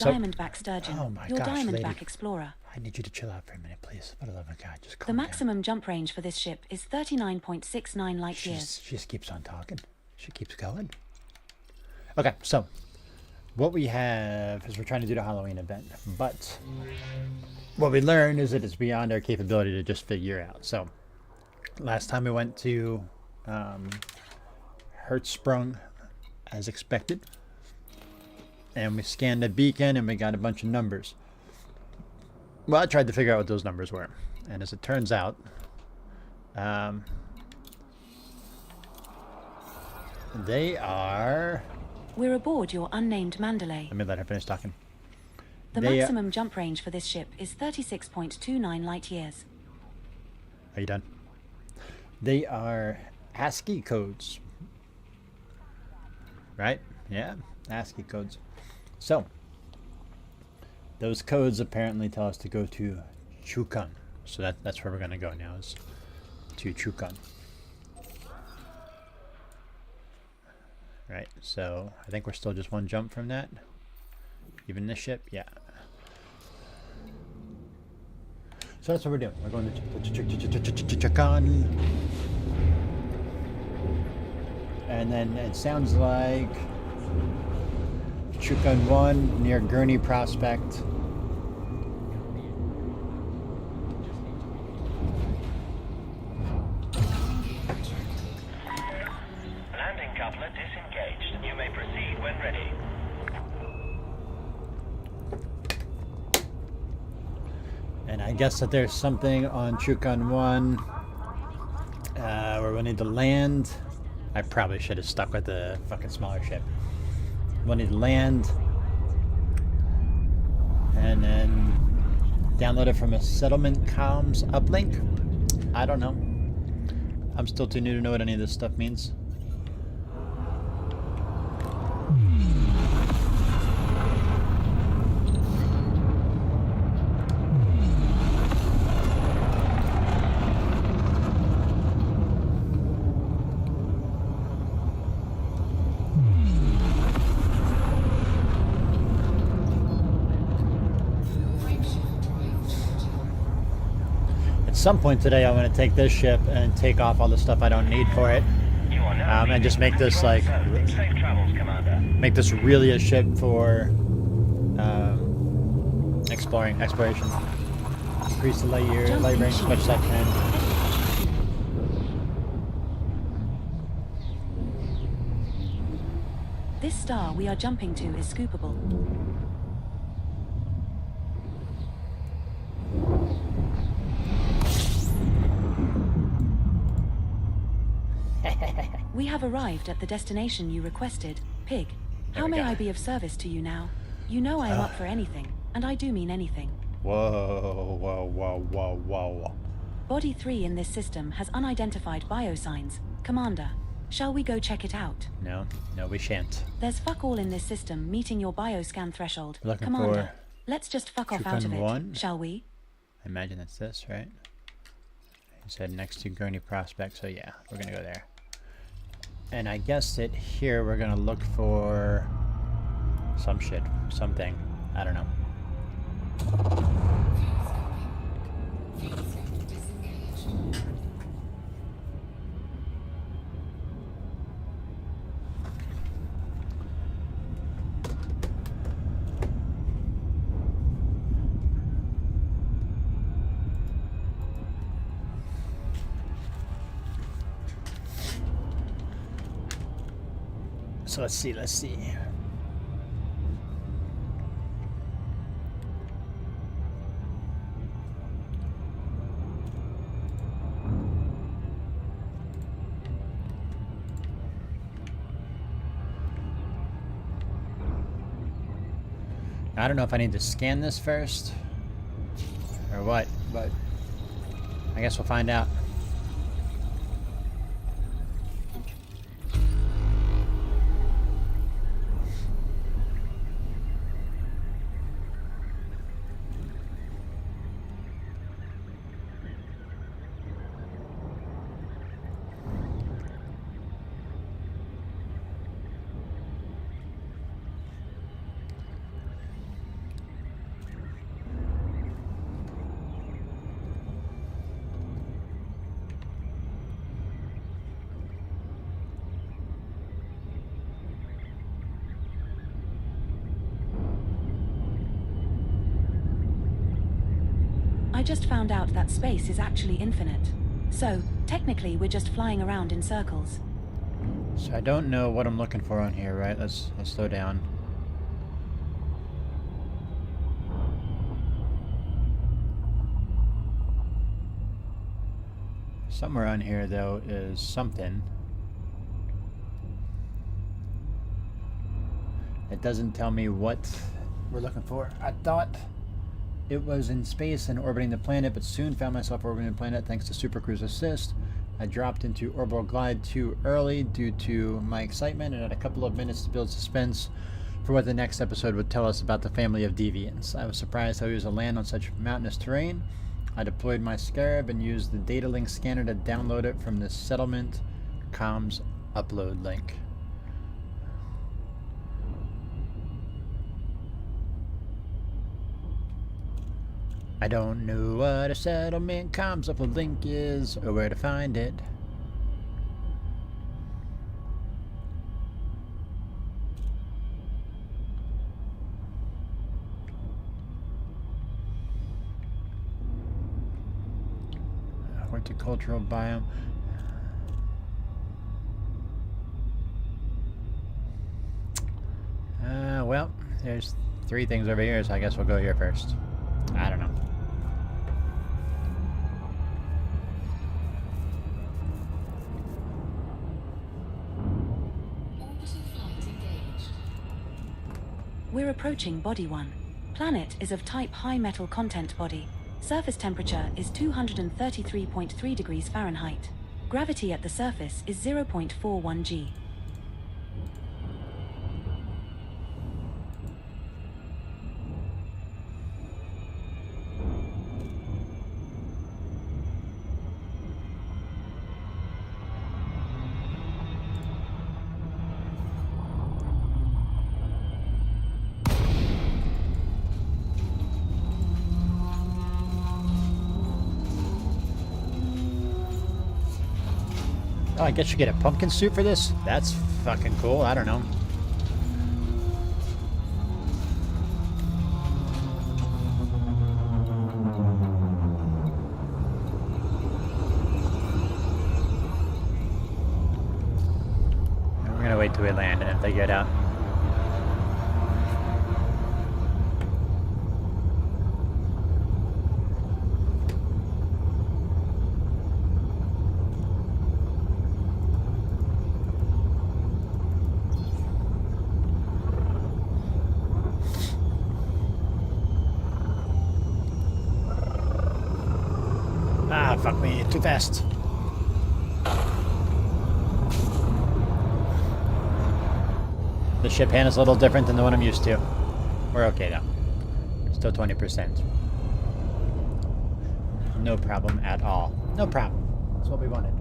Diamondback Sturgeon, oh my your gosh, Diamondback lady. Explorer. I need you to chill out for a minute, please. For the love of God, just calm The down. maximum jump range for this ship is 39.69 light years. She just keeps on talking. She keeps going. Okay, so what we have is we're trying to do the Halloween event, but what we learned is that it's beyond our capability to just figure out. So last time we went to Hertzsprung as expected, and we scanned a beacon and we got a bunch of numbers. Well, I tried to figure out what those numbers were, and as it turns out, they are... We're aboard your unnamed Mandalay. Let me let her finish talking. The maximum jump range for this ship is 36.29 light years. Are you done? They are ASCII codes. Right? Yeah, ASCII codes. So, those codes apparently tell us to go to Chukan. So that's where we're going to go now, is to Chukan. Right, so I think we're still just one jump from that. Even this ship, yeah. So that's what we're doing. We're going to Chukan. And then it sounds like Chukan 1 near Gurney Prospect. Landing coupler disengaged. You may proceed when ready. And I guess that there's something on Chukan 1 where we need to land. I probably should have stuck with the fucking smaller ship. We'll need to land and then download it from a settlement comms uplink. I don't know. I'm still too new to know what any of this stuff means. At some point today, I'm going to take this ship and take off all the stuff I don't need for it, and just make this like Safe travels, Commander. make this really a ship for exploration. Increase the light range as much as I can. This star we are jumping to is scoopable. We have arrived at the destination you requested, Pig. How may I be of service to you now? You know I am up for anything, and I do mean anything. Whoa, whoa, whoa, whoa, whoa. Body 3 in this system has unidentified biosigns. Commander, shall we go check it out? No, we shan't. There's fuck all in this system meeting your bioscan threshold. We're looking Commander, for let's just fuck off out of it, 1. shall we? I imagine that's this, right? He said next to Gurney Prospect, so yeah, we're gonna go there. And I guess that here we're gonna look for some shit, something. I don't know. So let's see. I don't know if I need to scan this first or what, but I guess we'll find out. I just found out that space is actually infinite. So, technically, we're just flying around in circles. So I don't know what I'm looking for on here, right? Let's slow down. Somewhere on here, though, is something. It doesn't tell me what we're looking for. I thought it was in space and orbiting the planet, but soon found myself orbiting the planet thanks to Super Cruise Assist. I dropped into orbital glide too early due to my excitement and had a couple of minutes to build suspense for what the next episode would tell us about the family of deviants. I was surprised how he was to land on such mountainous terrain. I deployed my Scarab and used the data link scanner to download it from the settlement comms upload link. I don't know what a settlement comms upload link is or where to find it. Horticultural biome. Well, there's 3 things over here, so I guess we'll go here first. I don't know. We're approaching Body 1. Planet is of type high metal content body. Surface temperature is 233.3 degrees Fahrenheit. Gravity at the surface is 0.41 g. Oh, I guess you get a pumpkin suit for this? That's fucking cool. I don't know. We're gonna wait till we land and if they get out. Ah, fuck me, too fast. The ship hand is a little different than the one I'm used to. We're okay though. Still 20%. No problem at all. No problem. That's what we wanted.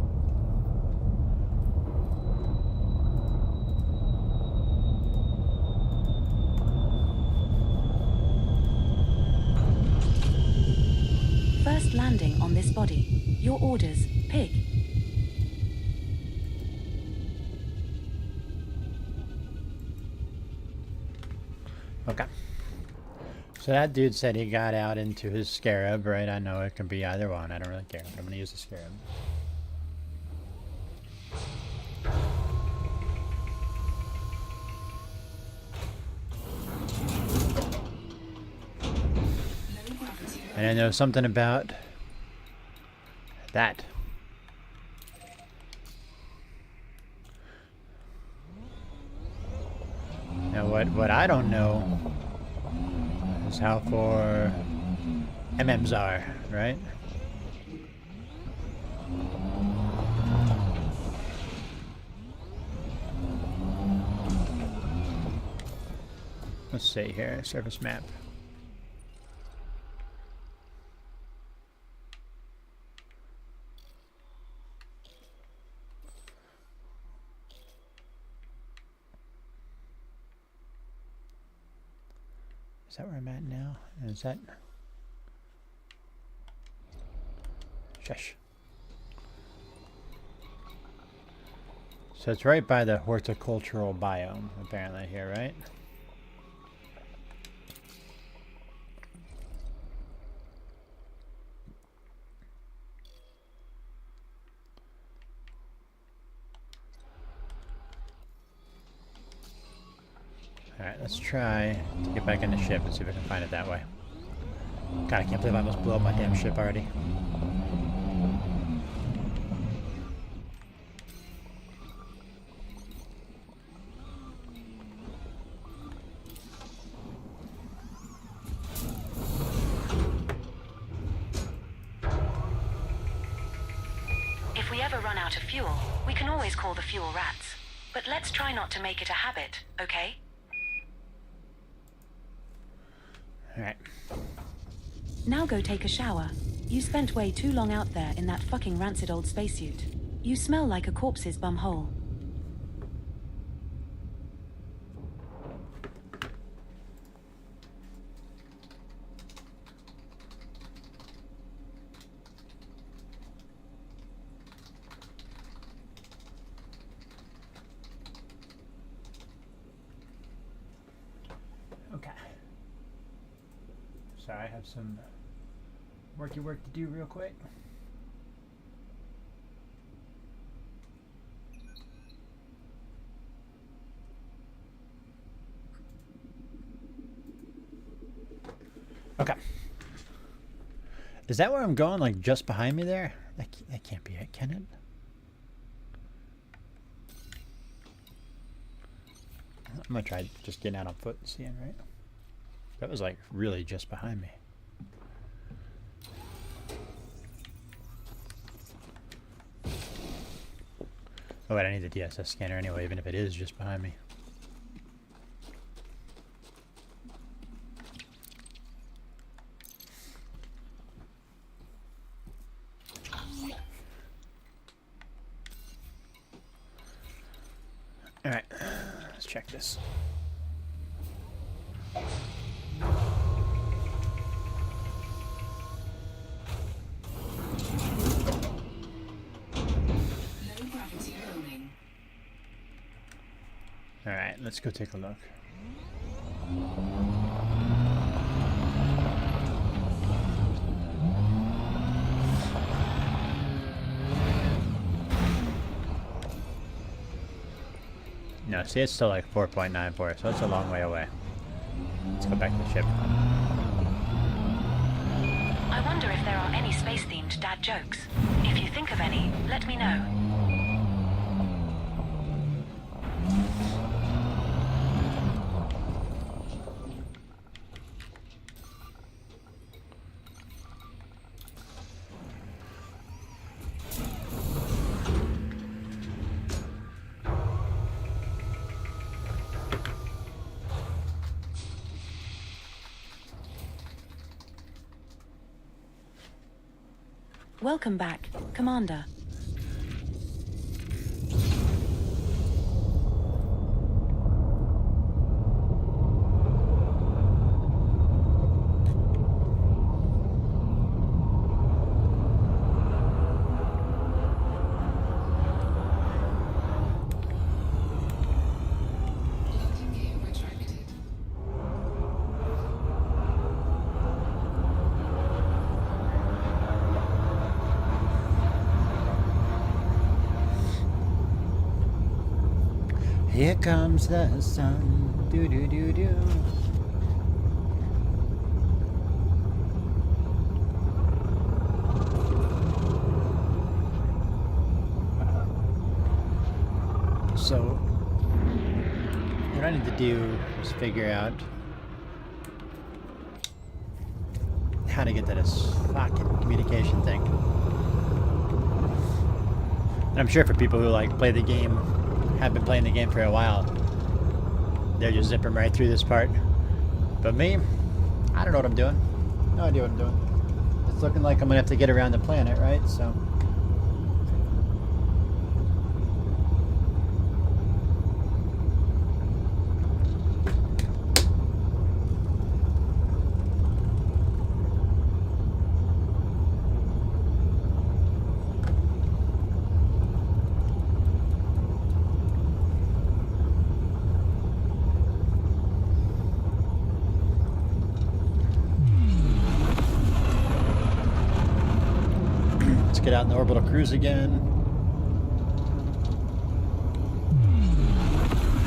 First landing on this body. Your orders, Pig. Okay. So that dude said he got out into his Scarab, right? I know it can be either one. I don't really care, but I'm going to use the Scarab. And I know something about that. Now what I don't know is how far MMs are, right? Let's see here, surface map. Is that where I'm at now? Is that... Shush. So it's right by the horticultural biome, apparently, here, right? Alright, let's try to get back in the ship and see if I can find it that way. God, I can't believe I almost blew up my damn ship already. If we ever run out of fuel, we can always call the fuel rats. But let's try not to make it a habit, okay? Alright. Now go take a shower. You spent way too long out there in that fucking rancid old spacesuit. You smell like a corpse's bum hole. Okay. So I have some work to do real quick. Okay. Is that where I'm going, like just behind me there? That can't be it, can it? I'm gonna try just getting out on foot and seeing, right? That was like really just behind me. Oh wait, I need the DSS scanner anyway, even if it is just behind me. Alright, let's check this. Alright, let's go take a look. No, see, it's still like 4.94, so it's a long way away. Let's go back to the ship. I wonder if there are any space-themed dad jokes. If you think of any, let me know. Welcome back, Commander. Here comes the sun, do do do do. So, what I need to do is figure out how to get to this fucking communication thing. And I'm sure for people who like play the game, have been playing the game for a while, they're just zipping right through this part. But me, I don't know what I'm doing. No idea what I'm doing. It's looking like I'm gonna have to get around the planet, right? So. Get out in the orbital cruise again.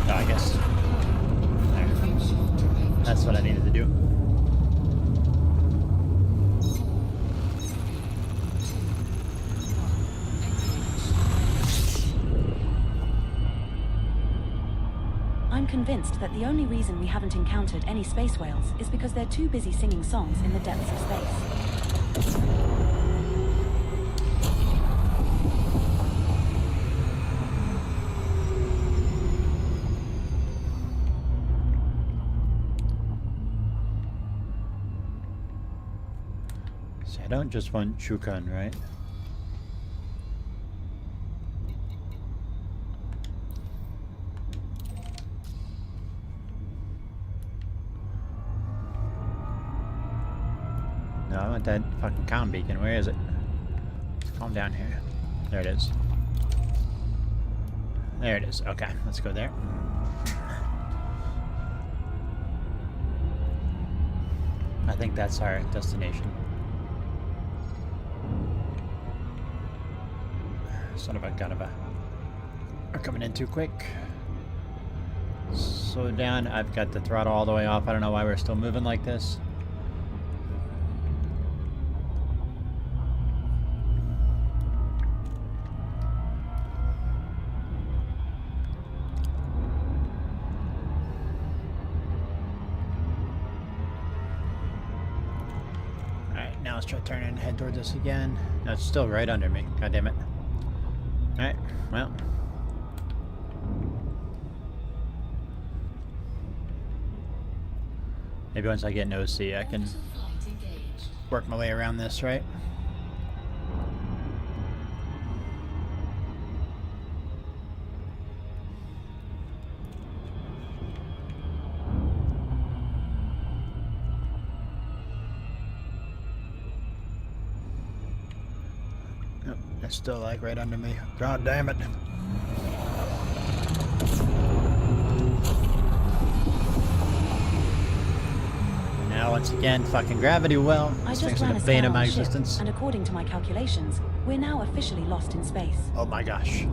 Oh, I guess. There. That's what I needed to do. I'm convinced that the only reason we haven't encountered any space whales is because they're too busy singing songs in the depths of space. See, I don't just want Chukun, right? No, I want that fucking comm beacon. Where is it? Let's calm down here. There it is. There it is. Okay, let's go there. I think that's our destination. Son of a gun of a... We're coming in too quick. Slow down. I've got the throttle all the way off. I don't know why we're still moving like this. Alright, now let's try turning and head towards us again. No, it's still right under me. God damn it. Alright, well. Maybe once I get an OC, I can work my way around this, right? Nope, it's still like right under me. God damn it. Now once again, fucking gravity well. I This just thing's ran in a the bane scan of on my the ship, existence. and according to my calculations, we're now officially lost in space. Oh my gosh.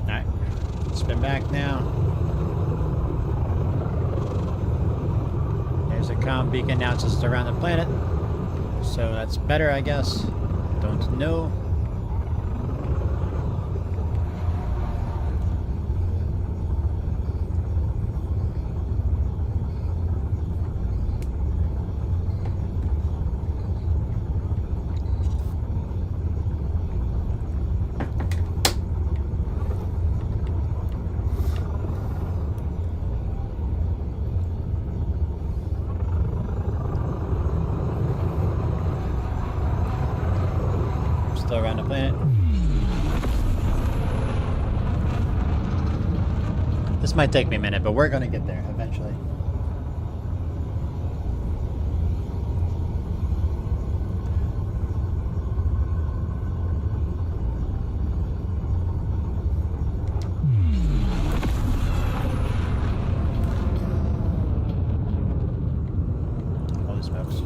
Alright, spin back now. There's a comm beacon announces it's around the planet. So that's better, I guess. Don't know. Still around the planet. This might take me a minute, but we're gonna get there eventually. Holy smokes.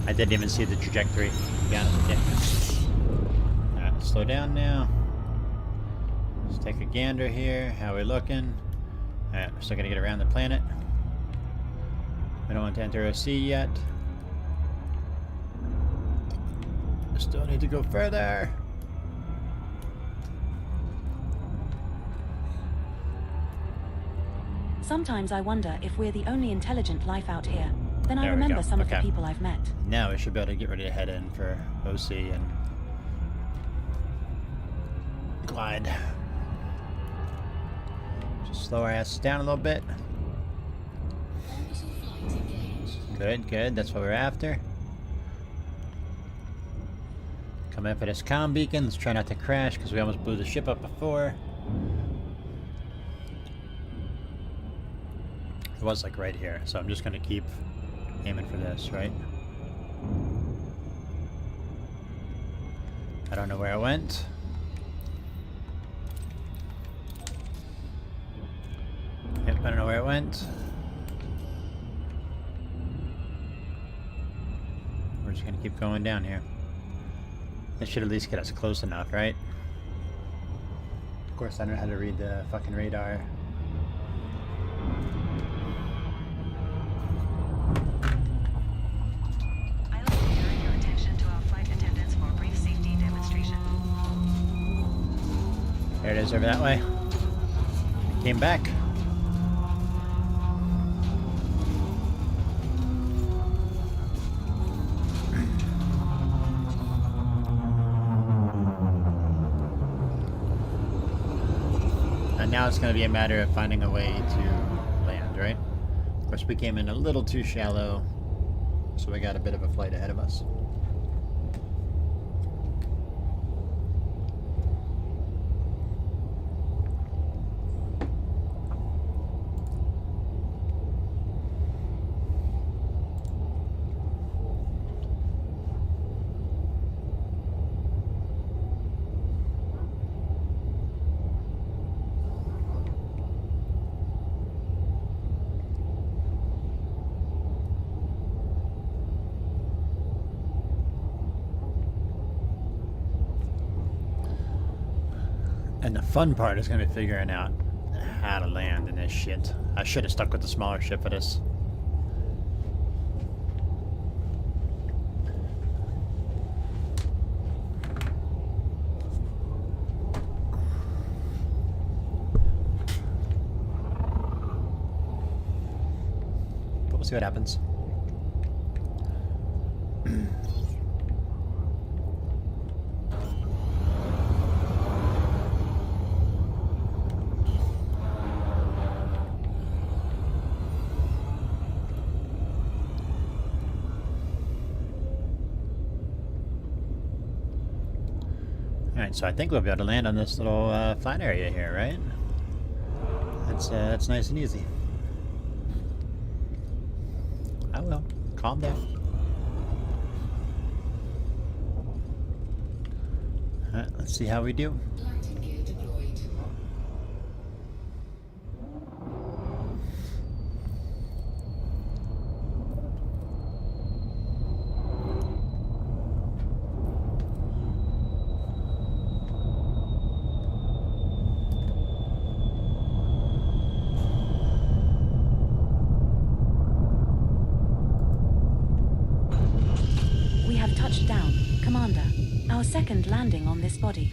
I didn't even see the trajectory, to be honest with you. Alright, let's slow down now. Let's take a gander here. How we looking? Alright, we're still gonna get around the planet. We don't want to enter a sea yet. We still need to go further. Sometimes I wonder if we're the only intelligent life out here. Then I There we remember go. some of the Okay. people I've met. Now we should be able to get ready to head in for OC and glide. Just slow our asses down a little bit. Good, good. That's what we're after. Come in for this comm beacon. Let's try not to crash because we almost blew the ship up before. It was like right here, so I'm just gonna keep aiming for this, right? I don't know where it went. Yep, I don't know where it went. We're just gonna keep going down here. This should at least get us close enough, right? Of course, I don't know how to read the fucking radar. I'd like to direct your attention to our flight attendants for a brief safety demonstration. There it is, over that way. Came back. And now it's going to be a matter of finding a way to land, right? Of course, we came in a little too shallow, so we got a bit of a flight ahead of us. And the fun part is going to be figuring out how to land in this shit. I should have stuck with the smaller ship for this. But we'll see what happens. Alright, so I think we'll be able to land on this little flat area here, right? That's nice and easy. I will. Calm down. Alright, let's see how we do. We have touched down, Commander. Our second landing on this body.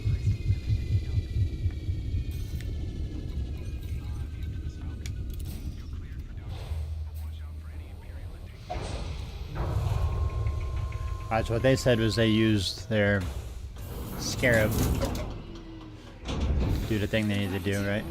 Alright, so what they said was they used their scarab to do the thing they need to do, right?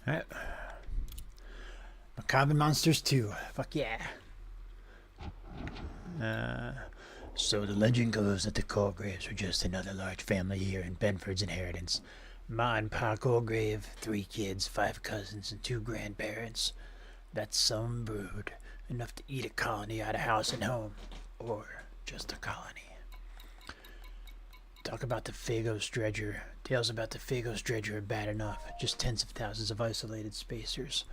Alright. Carbon Monsters 2. Fuck yeah. So the legend goes that the Colgraves were just another large family here in Benford's inheritance. Ma and Pa Colgrave, 3 kids, 5 cousins, and 2 grandparents. That's some brood. Enough to eat a colony out of house and home. Or just a colony. Talk about the Phagos Dredger. Tales about the Phagos Dredger are bad enough. Just tens of thousands of isolated spacers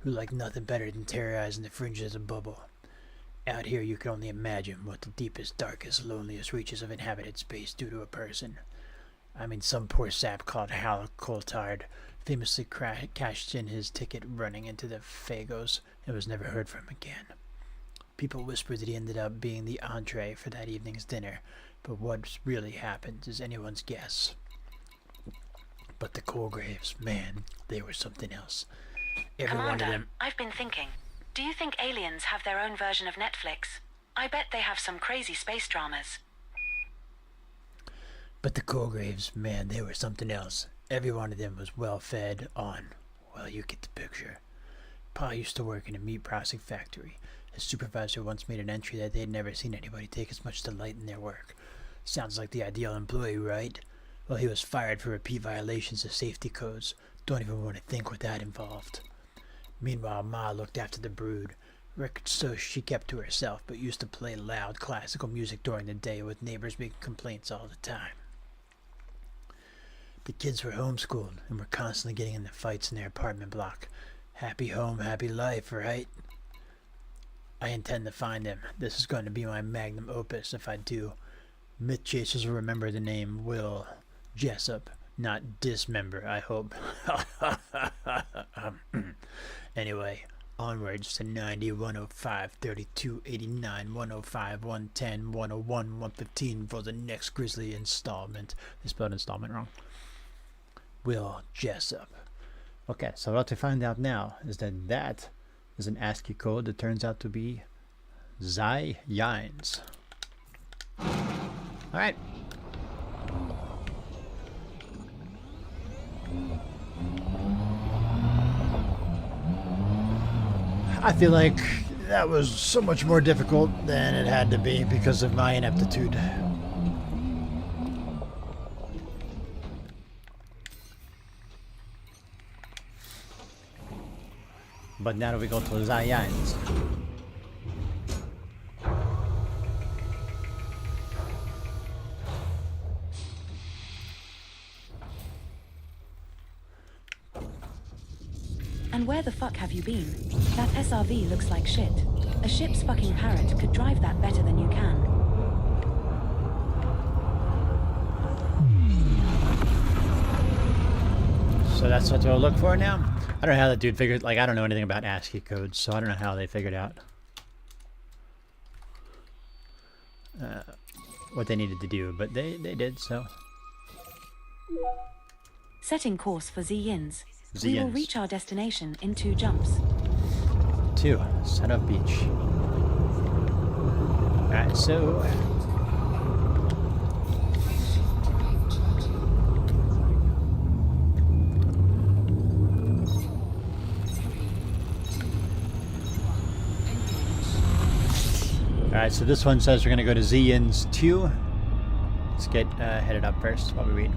who like nothing better than terrorizing the fringes of the bubble. Out here you can only imagine what the deepest, darkest, loneliest reaches of inhabited space do to a person. I mean, some poor sap called Hal Coulthard famously cashed in his ticket running into the Fagos and was never heard from again. People whisper that he ended up being the entree for that evening's dinner, but what really happened is anyone's guess. But the Colgraves, man, they were something else. Every one of Commander, them... I've been thinking. Do you think aliens have their own version of Netflix? I bet they have some crazy space dramas. But the Colgraves, man, they were something else. Every one of them was well fed on. Well, you get the picture. Pa used to work in a meat processing factory. His supervisor once made an entry that they had never seen anybody take as much delight in their work. Sounds like the ideal employee, right? Well, he was fired for repeat violations of safety codes. Don't even want to think what that involved. Meanwhile, Ma looked after the brood. Records so she kept to herself, but used to play loud classical music during the day with neighbors making complaints all the time. The kids were homeschooled and were constantly getting into fights in their apartment block. Happy home, happy life, right? I intend to find them. This is going to be my magnum opus if I do. Myth chasers will remember the name Will Jessup, not Dismember, I hope. Anyway, onwards to 90, 105, 32, 89, 105, 110, 101, 115 for the next Grizzly installment. They spelled installment wrong. Will Jessup. Okay, so what we find out now is that that is an ASCII code that turns out to be Zai Yines. Alright. I feel like that was so much more difficult than it had to be because of my ineptitude. But now that we go to Zayans. And where the fuck have you been? That SRV looks like shit. A ship's fucking parrot could drive that better than you can. So that's what we'll look for now? I don't know how that dude figured, like, I don't know anything about ASCII codes, so I don't know how they figured out what they needed to do, but they did, so. Setting course for Z-Yins. We will Z-Yins. reach our destination in 2 jumps. 2, Sun Up Beach. Alright, so. Alright, so this one says we're going to go to Z-Yins 2. Let's get headed up first while we read.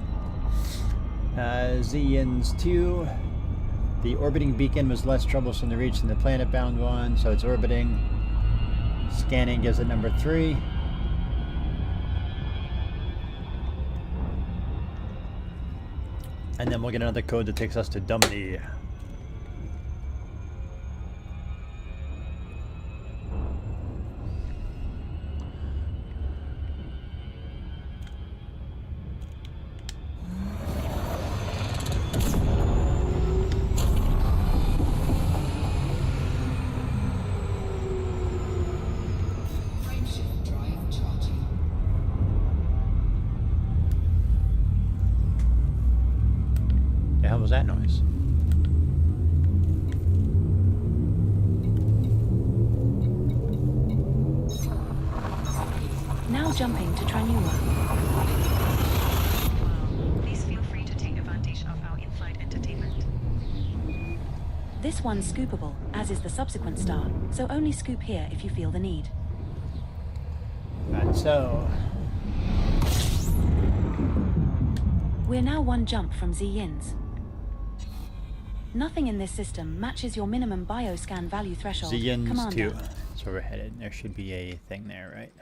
Z-Yins 2. The orbiting beacon was less troublesome to reach than the planet-bound one, so it's orbiting. Scanning gives it number 3. And then we'll get another code that takes us to Dumley. The hell was that noise? Now jumping to Tranua. Please feel free to take advantage of our in-flight entertainment. This one's scoopable, as is the subsequent star, so only scoop here if you feel the need. Right, so. We're now 1 jump from Z-Yins. Nothing in this system matches your minimum bioscan value threshold, Z-Yins Commander. 2. That's where we're headed. There should be a thing there, right?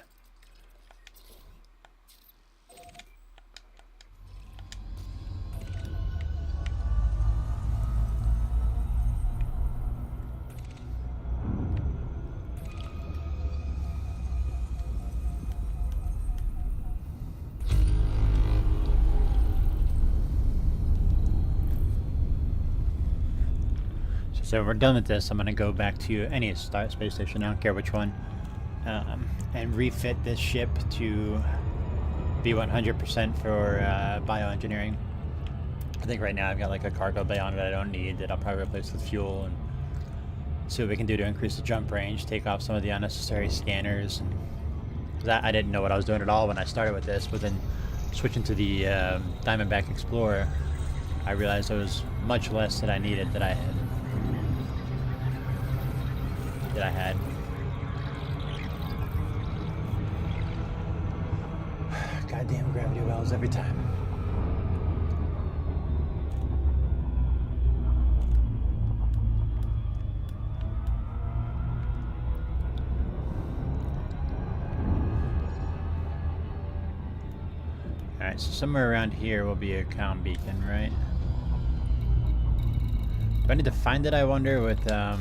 So when we're done with this, I'm going to go back to any space station, I don't care which one, and refit this ship to be 100% for bioengineering. I think right now I've got like a cargo bay on it I don't need that I'll probably replace with fuel, and see what we can do to increase the jump range, take off some of the unnecessary scanners. And I didn't know what I was doing at all when I started with this, but then switching to the Diamondback Explorer, I realized there was much less that I needed that I had. Goddamn gravity wells every time. Alright, so somewhere around here will be a comm beacon, right? Do I need to find it, I wonder, with, I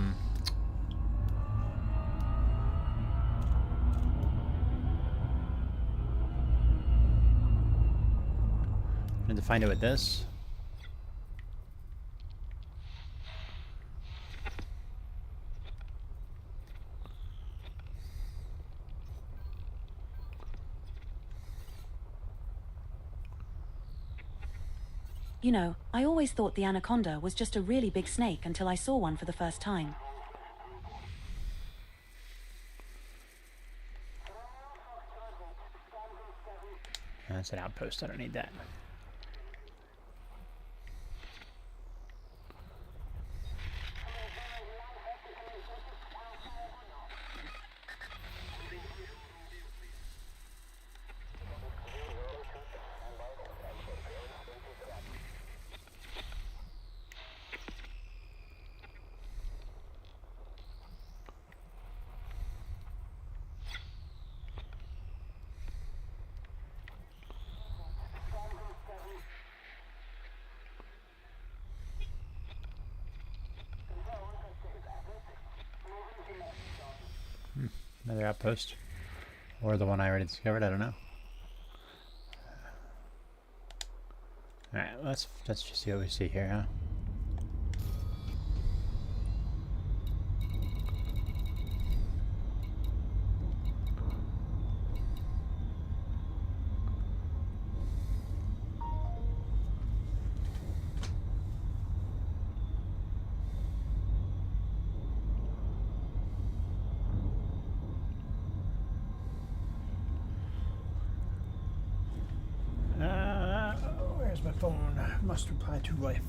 need to find it with this? You know, I always thought the anaconda was just a really big snake until I saw one for the first time. That's an outpost, I don't need that. Another outpost. Or the one I already discovered, I don't know. Alright, let's just see what we see here, huh? Where's my phone? Must reply to wife.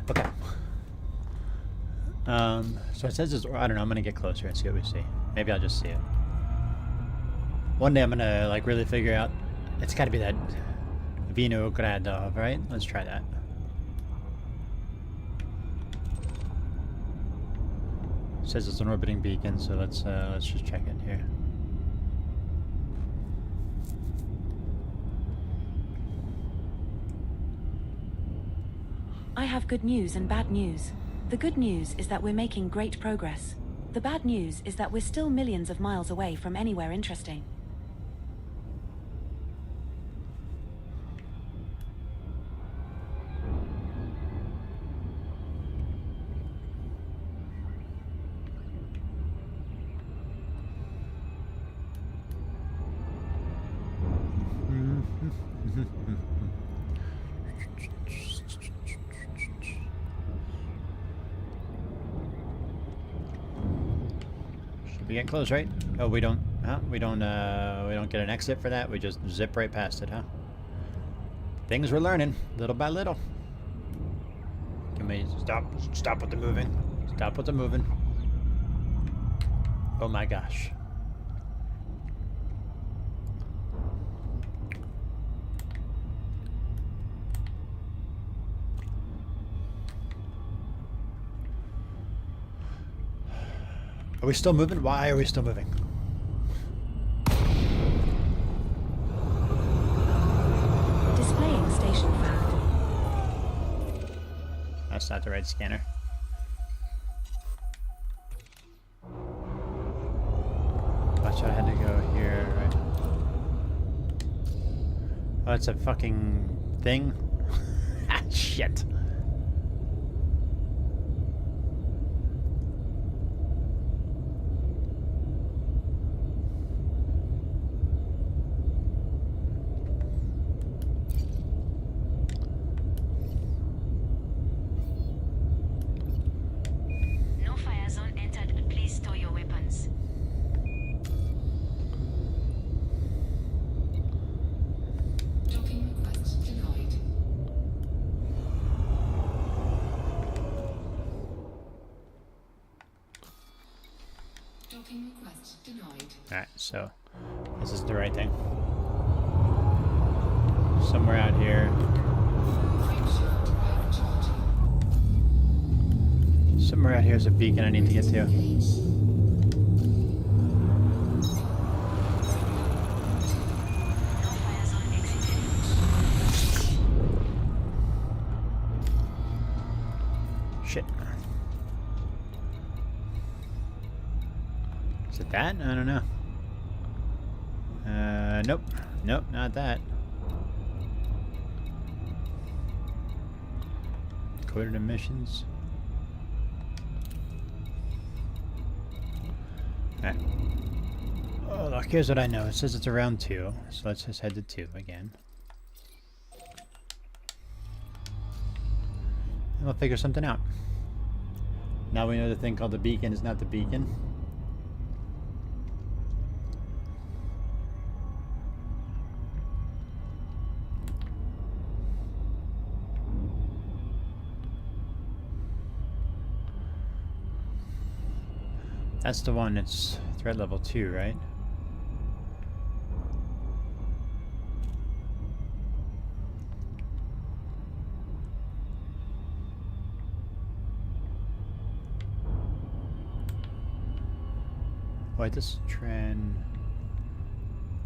Okay. So it says it's, I don't know, I'm gonna get closer and see what we see. Maybe I'll just see it. One day I'm gonna like really figure out, it's gotta be that Vinogradov, right? Let's try that. It says it's an orbiting beacon, so let's just check it here. I have good news and bad news. The good news is that we're making great progress. The bad news is that we're still millions of miles away from anywhere interesting. We get close, right? Oh, we don't. Huh? We don't get an exit for that. We just zip right past it, huh? Things we're learning, little by little. Can we stop with the moving? Stop with the moving. Oh my gosh. Are we still moving? Why are we still moving? information found. That's not the right scanner. Watch, I had to go here, right? Oh, it's a fucking thing? Ah, shit. No fire zone entered. Please store your weapons. Docking request denied. Docking request denied. Alright, so this is the right thing. Somewhere out here. Frameshift drive charging. Somewhere out here is a beacon I need to get to. Engaged. No fire zone exited. Shit. Is it that? I don't know. Nope. Nope, not that. Coded emissions. Alright. Oh, look, here's what I know. It says it's around 2, so let's just head to 2 again. And we'll figure something out. Now we know the thing called the beacon is not the beacon. That's the one that's threat level 2, right? Wait, this trend.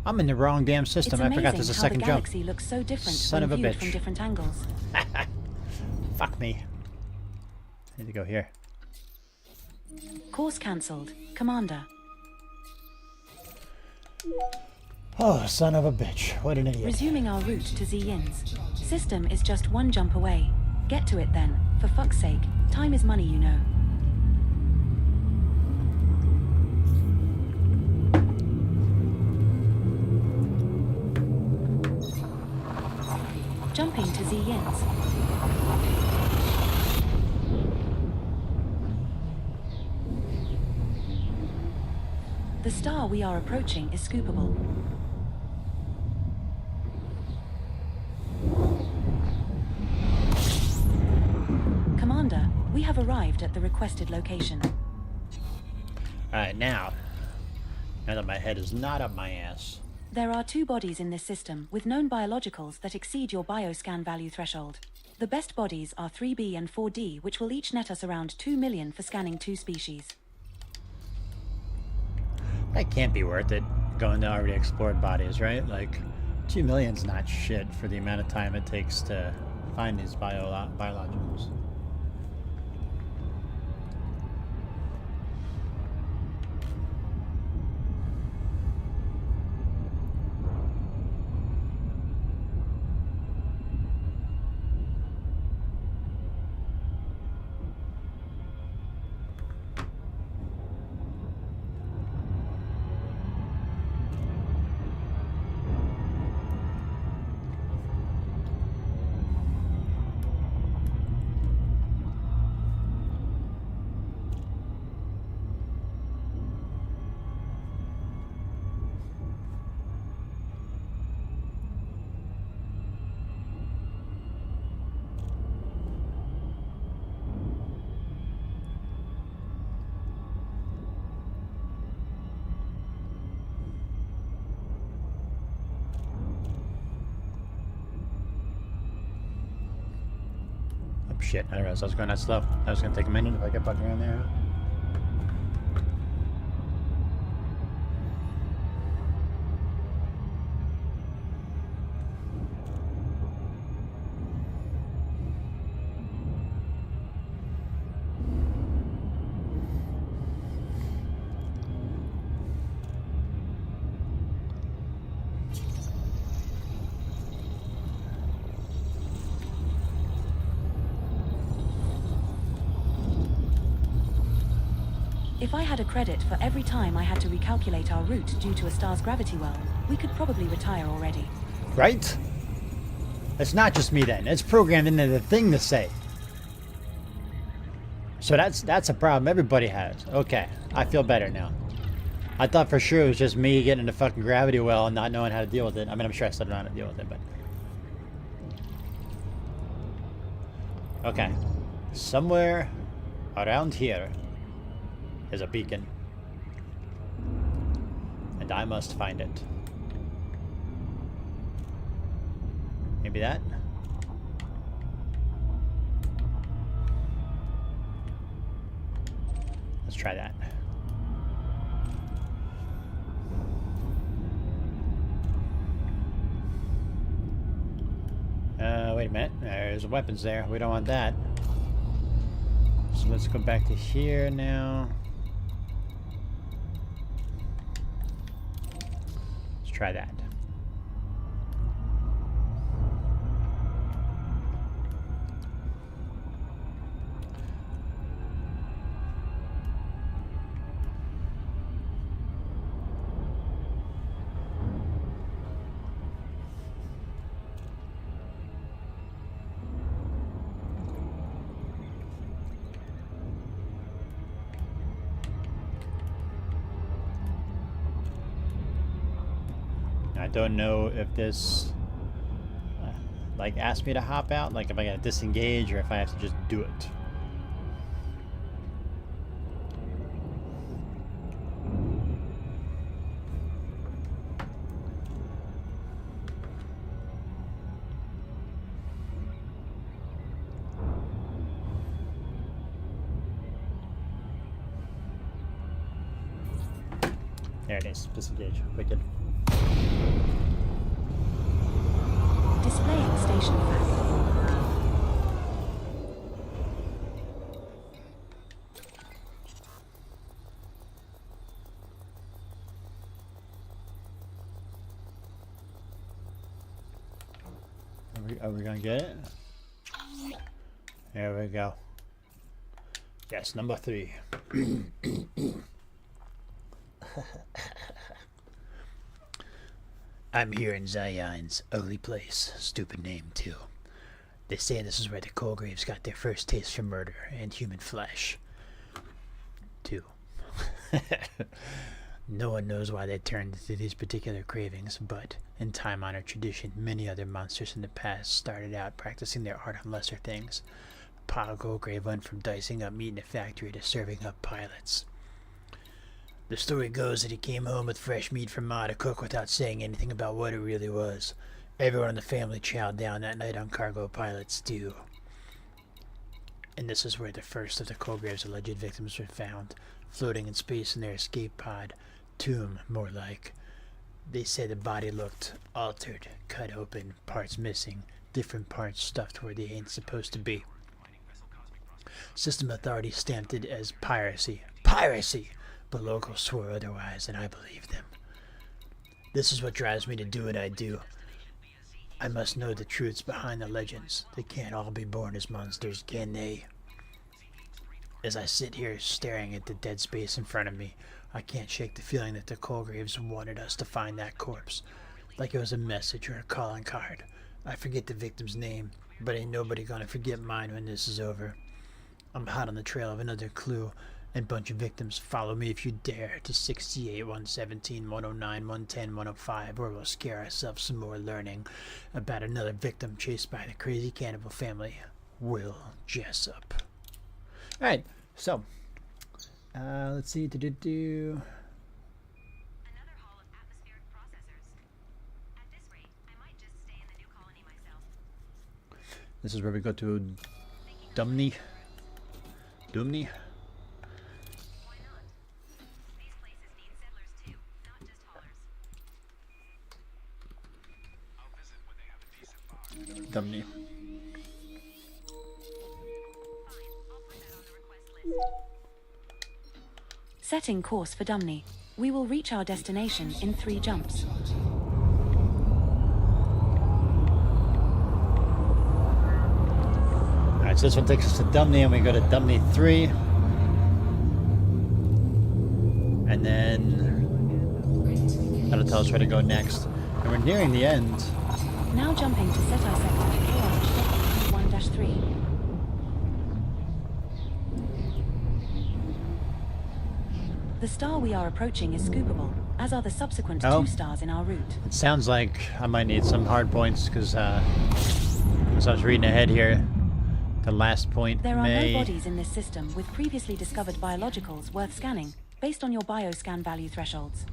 I'm in the wrong damn system. I forgot there's a second how the jump. galaxy looks so different Son when of a viewed bitch. from different angles. Fuck me. I need to go here. Course cancelled. Commander. Oh, son of a bitch. What an idiot. Resuming our route to Z-Yins. System is just one jump away. Get to it then. For fuck's sake. Time is money, you know. Jumping to Z-Yins. The star we are approaching is scoopable. Commander, we have arrived at the requested location. Alright, now that my head is not up my ass. There are 2 bodies in this system with known biologicals that exceed your bioscan value threshold. The best bodies are 3B and 4D, which will each net us around 2 million for scanning 2 species. That can't be worth it, going to already explored bodies, right? Like, 2 million's not shit for the amount of time it takes to find these biologicals. Shit, I realized I was going that slow. I was gonna take a minute if I kept fucking around there. If I had a credit for every time I had to recalculate our route due to a star's gravity well, we could probably retire already. Right? It's not just me then. It's programmed into the thing to say. So that's a problem everybody has. Okay, I feel better now. I thought for sure it was just me getting in the fucking gravity well and not knowing how to deal with it. I mean, I'm sure I still don't know how to deal with it, but... Okay. Somewhere around here is a beacon. And I must find it. Maybe that? Let's try that. Wait a minute. There's weapons there. We don't want that. So let's go back to here now. Let's try that. I don't know if this like asks me to hop out, like if I gotta disengage or if I have to just do it. There it is, disengage, wicked. Displaying station fact. Are we gonna get it? There we go. Yes, number 3. I'm here in Zion's ugly place. Stupid name, too. They say this is where the Colgraves got their first taste for murder and human flesh. Too. No one knows why they turned to these particular cravings, but in time-honored tradition, many other monsters in the past started out practicing their art on lesser things. Pa Colgrave went from dicing up meat in a factory to serving up pilots. The story goes that he came home with fresh meat from Ma to cook without saying anything about what it really was. Everyone in the family chowed down that night on cargo pilot stew. And this is where the first of the Colgrave's alleged victims were found, floating in space in their escape pod. Tomb, more like. They said the body looked altered, cut open, parts missing, different parts stuffed where they ain't supposed to be. System authorities stamped it as piracy. Piracy! But locals swore otherwise, and I believed them. This is what drives me to do what I do. I must know the truths behind the legends. They can't all be born as monsters, can they? As I sit here staring at the dead space in front of me, I can't shake the feeling that the Colgraves wanted us to find that corpse. Like it was a message or a calling card. I forget the victim's name, but ain't nobody gonna forget mine when this is over. I'm hot on the trail of another clue. And bunch of victims, follow me if you dare to 68, 117, 109, 110, 105, or we'll scare ourselves some more learning about another victim chased by the crazy cannibal family, Will Jessup. Alright, so, let's see, Another hall of atmospheric processors. At this rate, I might just stay in the new colony myself. this is where we go to Dumney. Dumney? Why not? These places need settlers too, not just haulers. I'll visit when they have a decent bar. Dumney. Fine, I'll put that on the request list. Setting course for Dumney. We will reach our destination in 3 jumps. Alright, so this one takes us to Dumney, and we go to Dumney 3. And then that'll tell us where to go next. And we're nearing the end. Now jumping to Seti Sector KR-1-3. The star we are approaching is scoopable, as are the subsequent 2 stars in our route. It sounds like I might need some hard points because as I was reading ahead here, the last point There are may... no bodies in this system with previously discovered biologicals worth scanning, based on your bioscan value thresholds.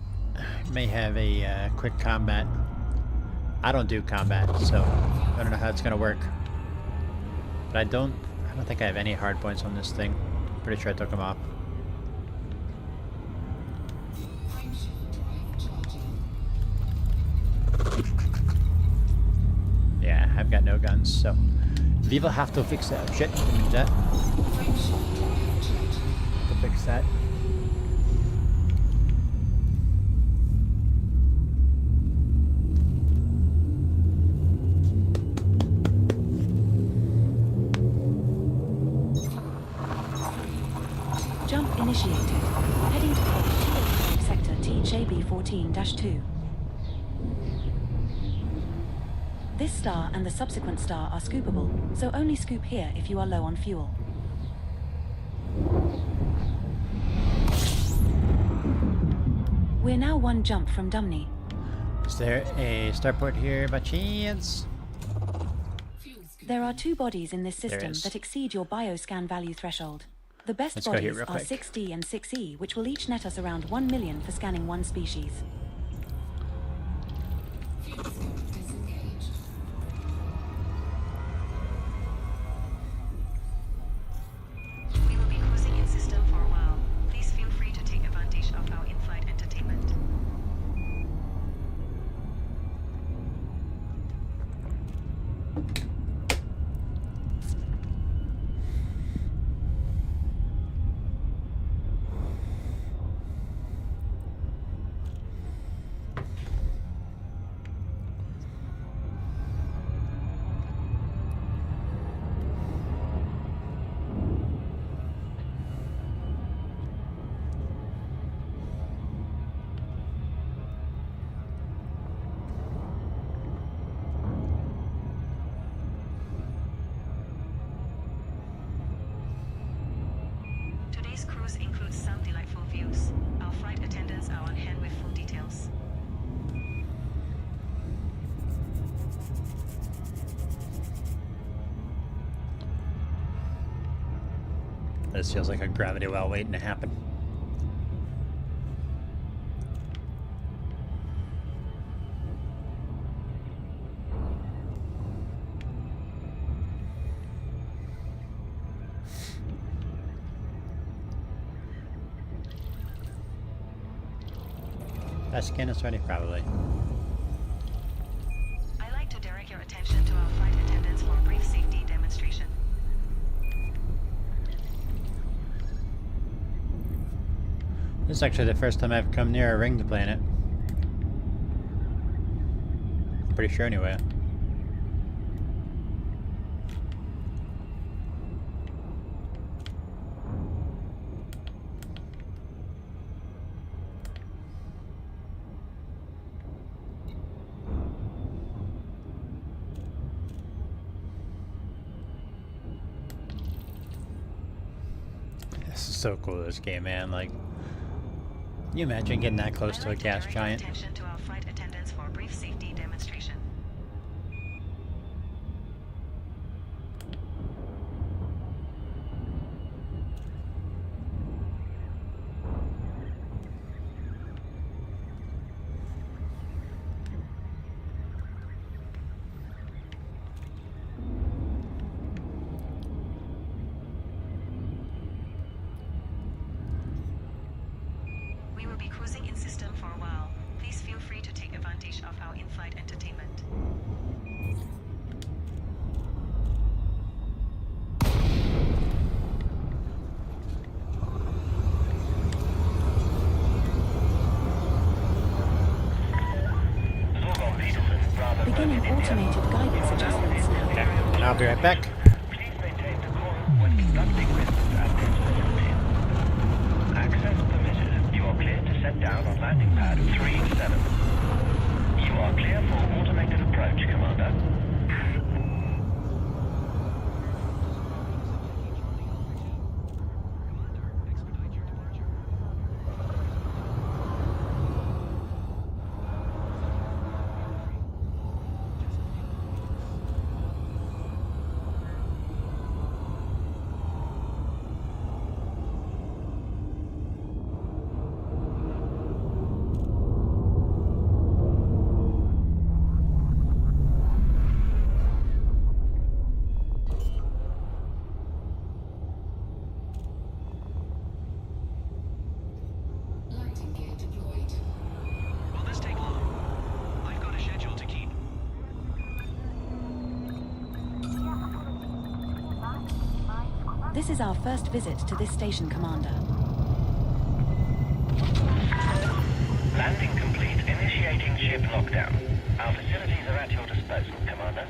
may have a quick combat. I don't do combat, so I don't know how it's gonna work. But I don't think I have any hard points on this thing. Pretty sure I took them off. Yeah, I've got no guns, so we will have to fix that. Shit, didn't mean that. To fix that. Jump initiated. Heading to Cog 285 Sector TJB14-2. This star and the subsequent star are scoopable, so only scoop here if you are low on fuel. We're now 1 jump from Dumney. Is there a starport here by chance? There are 2 bodies in this There system is. that exceed your bioscan value threshold. The best Let's go here bodies real are quick. 6D and 6E, which will each net us around 1 million for scanning 1 species. We will be cruising in system for a while. Please feel free to take advantage of our in-flight entertainment. Today's cruise includes some delightful views. Our flight attendants are on hand with full details. This feels like a gravity well waiting to happen. Did I scan this already? Probably. I'd like to direct your attention to our flight attendants for a brief safety demonstration. This is actually the first time I've come near a ringed planet. Pretty sure anyway. This is so cool, this game, man. Like, can you imagine getting that close I'd to a like to gas direct your giant? attention to our flight attendants for a brief safety demonstration. We will be cruising in system for a while. Please feel free to take advantage of our in-flight entertainment. Beginning automated guidance adjustments now. Okay, and I'll be right back. Please maintain decorum when conducting business at this facility. Access permitted. You are clear to set down on landing pad 37. You are clear for automated approach, Commander. Expedite your departure. Landing gear deployed. Will this take long? I've got a schedule to keep. This is our first visit to this station, Commander. Landing complete. Initiating ship lockdown. Our facilities are at your disposal, Commander.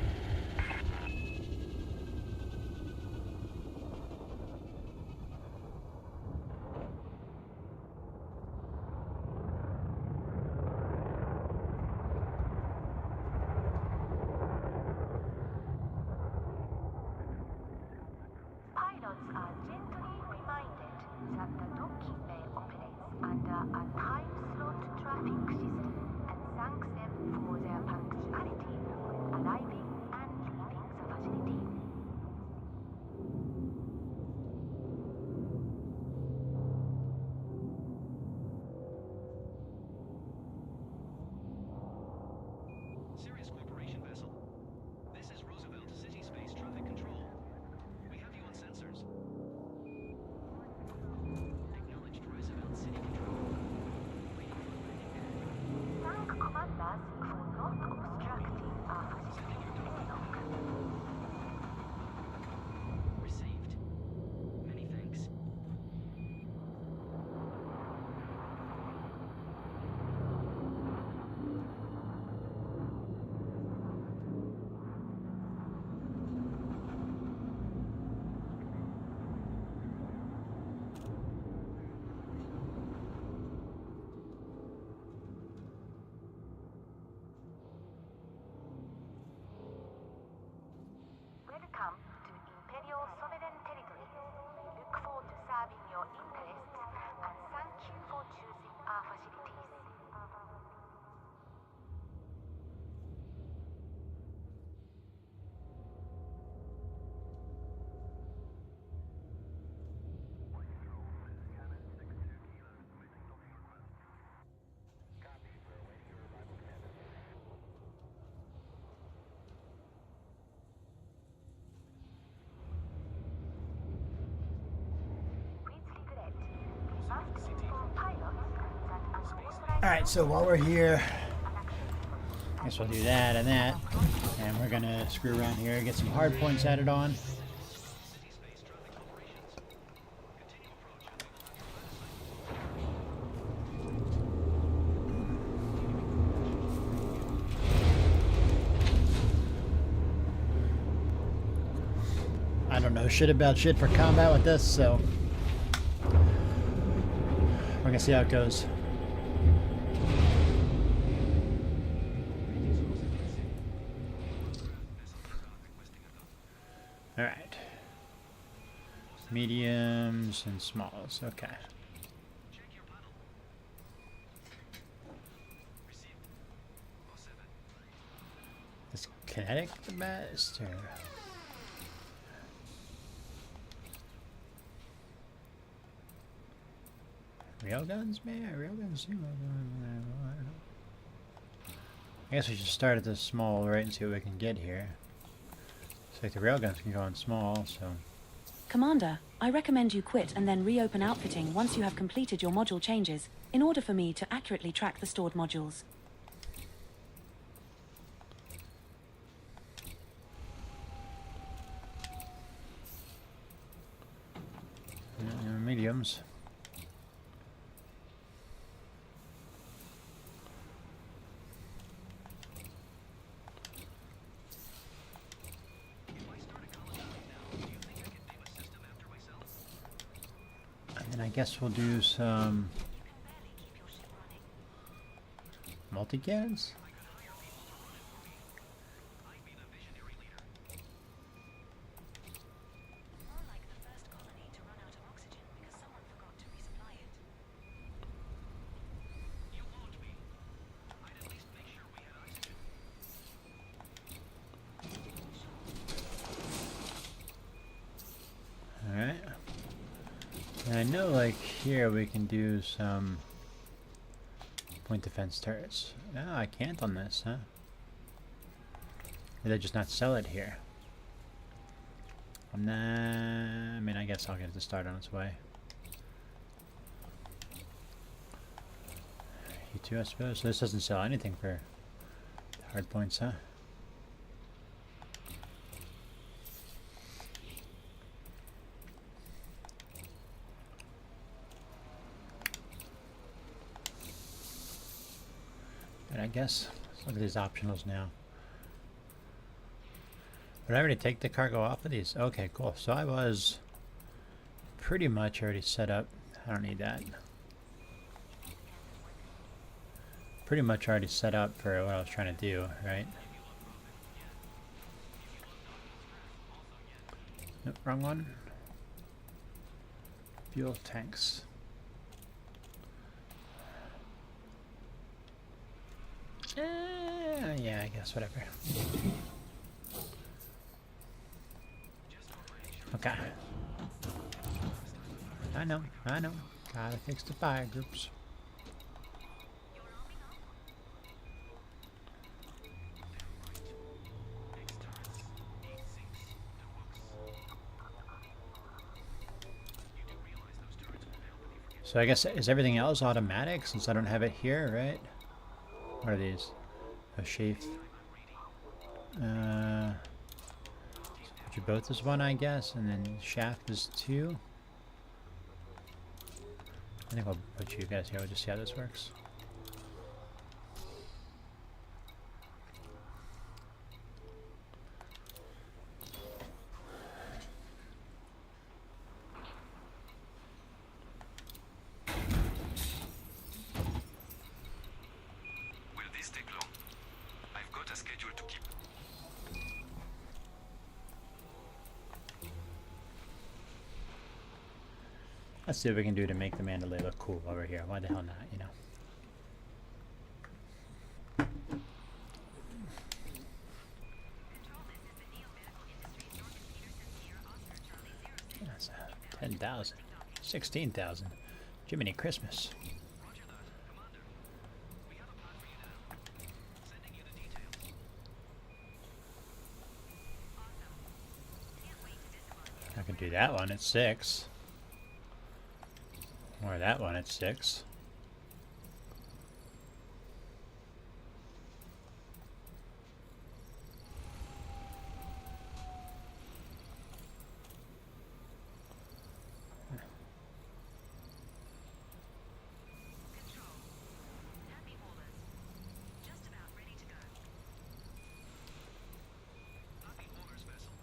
Pilots are gently reminded that the docking bay operates under a time-slot traffic system and thanks them for their punctuality when arriving and leaving the facility. Sirius Corporation vessel. This is Roosevelt City Space Traffic Control. We have you on sensors. Acknowledged Roosevelt City Control. Waiting for landing. Thank commanders for not obstructing our facility's airlock. Received. Many thanks. Welcome to Imperial Sovereign Territory. Look forward to serving your interests and thank you for choosing our facilities. With regret, we must inform pilots that unauthorized Alright, so while we're here, I guess we'll do that and that. And we're gonna screw around here, get some hard points added on. City Space Traffic Operations. Continue approach. I don't know shit about shit for combat with this, so we're gonna see how it goes. Alright. Mediums and smalls, okay. Check your panel. Received. 07. Is kinetic the best, or? Railguns, man? Railguns too? I guess we should start at the small, right, and see what we can get here. Looks like the railguns can go on small, so... Commander, I recommend you quit and then reopen outfitting once you have completed your module changes, in order for me to accurately track the stored modules. Mediums. If I start a colony right now, do you think I could name a system after myself? And then I guess we'll do some... You can barely keep your ship Multi-cannons? More like the first colony to run out of oxygen because someone forgot to resupply it. You won't be. I'd at least make sure we had oxygen. Alright. And I know, like, here we can do some point defense turrets. Ah, I can't on this, huh? Did I just not sell it here? I'm not... I mean, I guess I'll get it to start on its way. You too, I suppose. So this doesn't sell anything for hard points, huh? But I guess, let's look at these optionals now. Would I already take the cargo off of these? Okay, cool. So I was pretty much already set up. I don't need that. Pretty much already set up for what I was trying to do, right? Nope, wrong one. Fuel tanks. Yeah, I guess, whatever. Okay. I know. Gotta fix the fire groups. So I guess, is everything else automatic since I don't have it here, right? What are these? A sheath. Put your boat is one, I guess, and then shaft is 2. I think I'll put you guys here. We'll just see how this works. Will this take long? I've got a schedule to keep. Let's see what we can do to make the Mandalay look cool over here. Why the hell not, you know? That's 10,000. 16,000. Jiminy Christmas. Roger that. Commander, we have a plan for you now. Sending you the details. I can do that one at 6. Or that one at 6. Control. Happy haulers. Just about ready to go. Happy haulers vessel.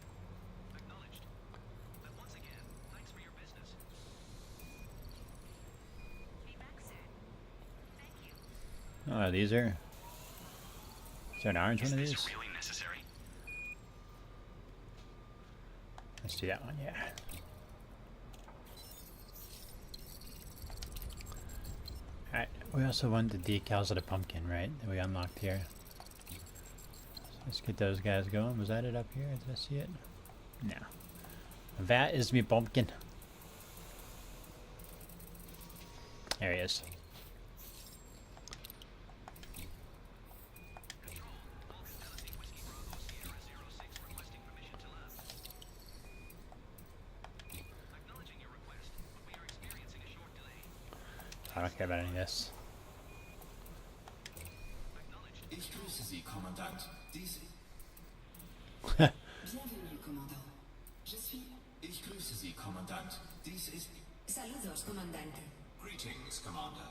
Acknowledged. And once again, thanks for your business. Be back soon. Thank you. Oh, these are... Is there an orange one of these? Really necessary? Let's do that one, yeah. Alright, we also want the decals of the pumpkin, right? That we unlocked here. So let's get those guys going. Was that it up here? Did I see it? No. That is me pumpkin. There he is. Acknowledging your request, but we are experiencing a short delay. I don't care about any of this. Ich grüße Sie, Kommandant. Dies... Bienvenue, commandant. Je suis... Ich grüße Sie, Kommandant. Dies ist... Saludos, comandante. Greetings, Commander.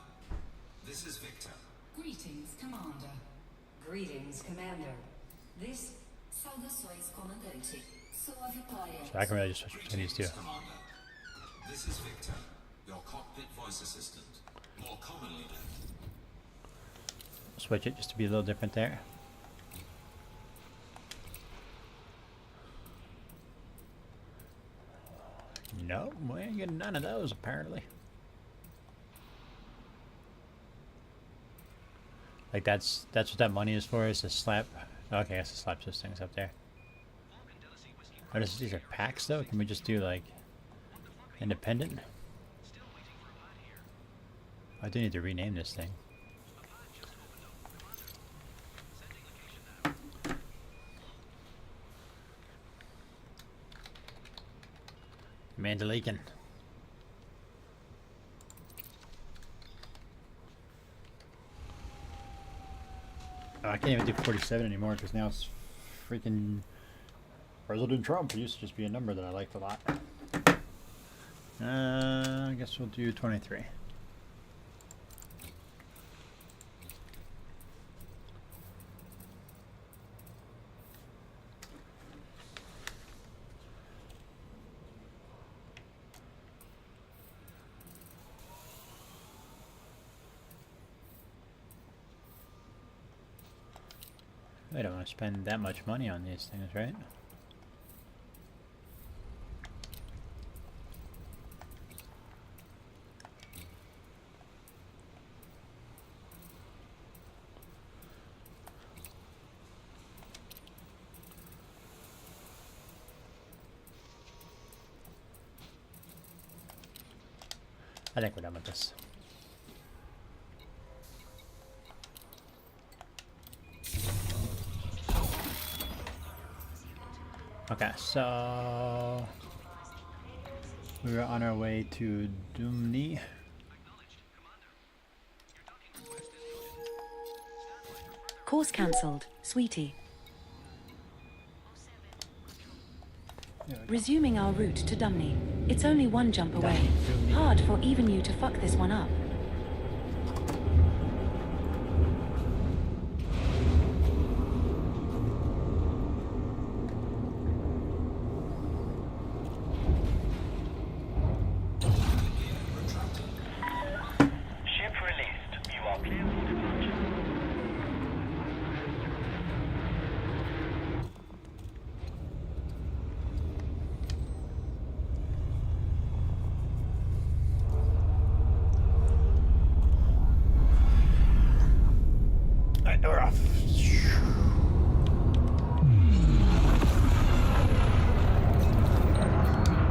This is Victor. Greetings, commander. Greetings, Commander. This... Saudações, comandante. Sou a Vitória. So I can really just switch between these two. Greetings, Commander. This is Victor, your cockpit voice assistant, more commonly known. switch it just to be a little different there. Nope, we ain't getting none of those apparently. Like that's what that money is for, is to slap. Okay, I guess to slap those things up there. Oh, these are packs though? Can we just do like independent? I do need to rename this thing. Mandalikan. Oh, I can't even do 47 anymore because now it's freaking President Trump. It used to just be a number that I liked a lot. I guess we'll do 23. I don't want to spend that much money on these things, right? I think we're done with this. Okay, so we were on our way to Dumni. Course cancelled, sweetie. Resuming our route to Dumni. It's only one jump away. Hard for even you to fuck this one up. Ship released. You are clear for departure. Alright, we're off.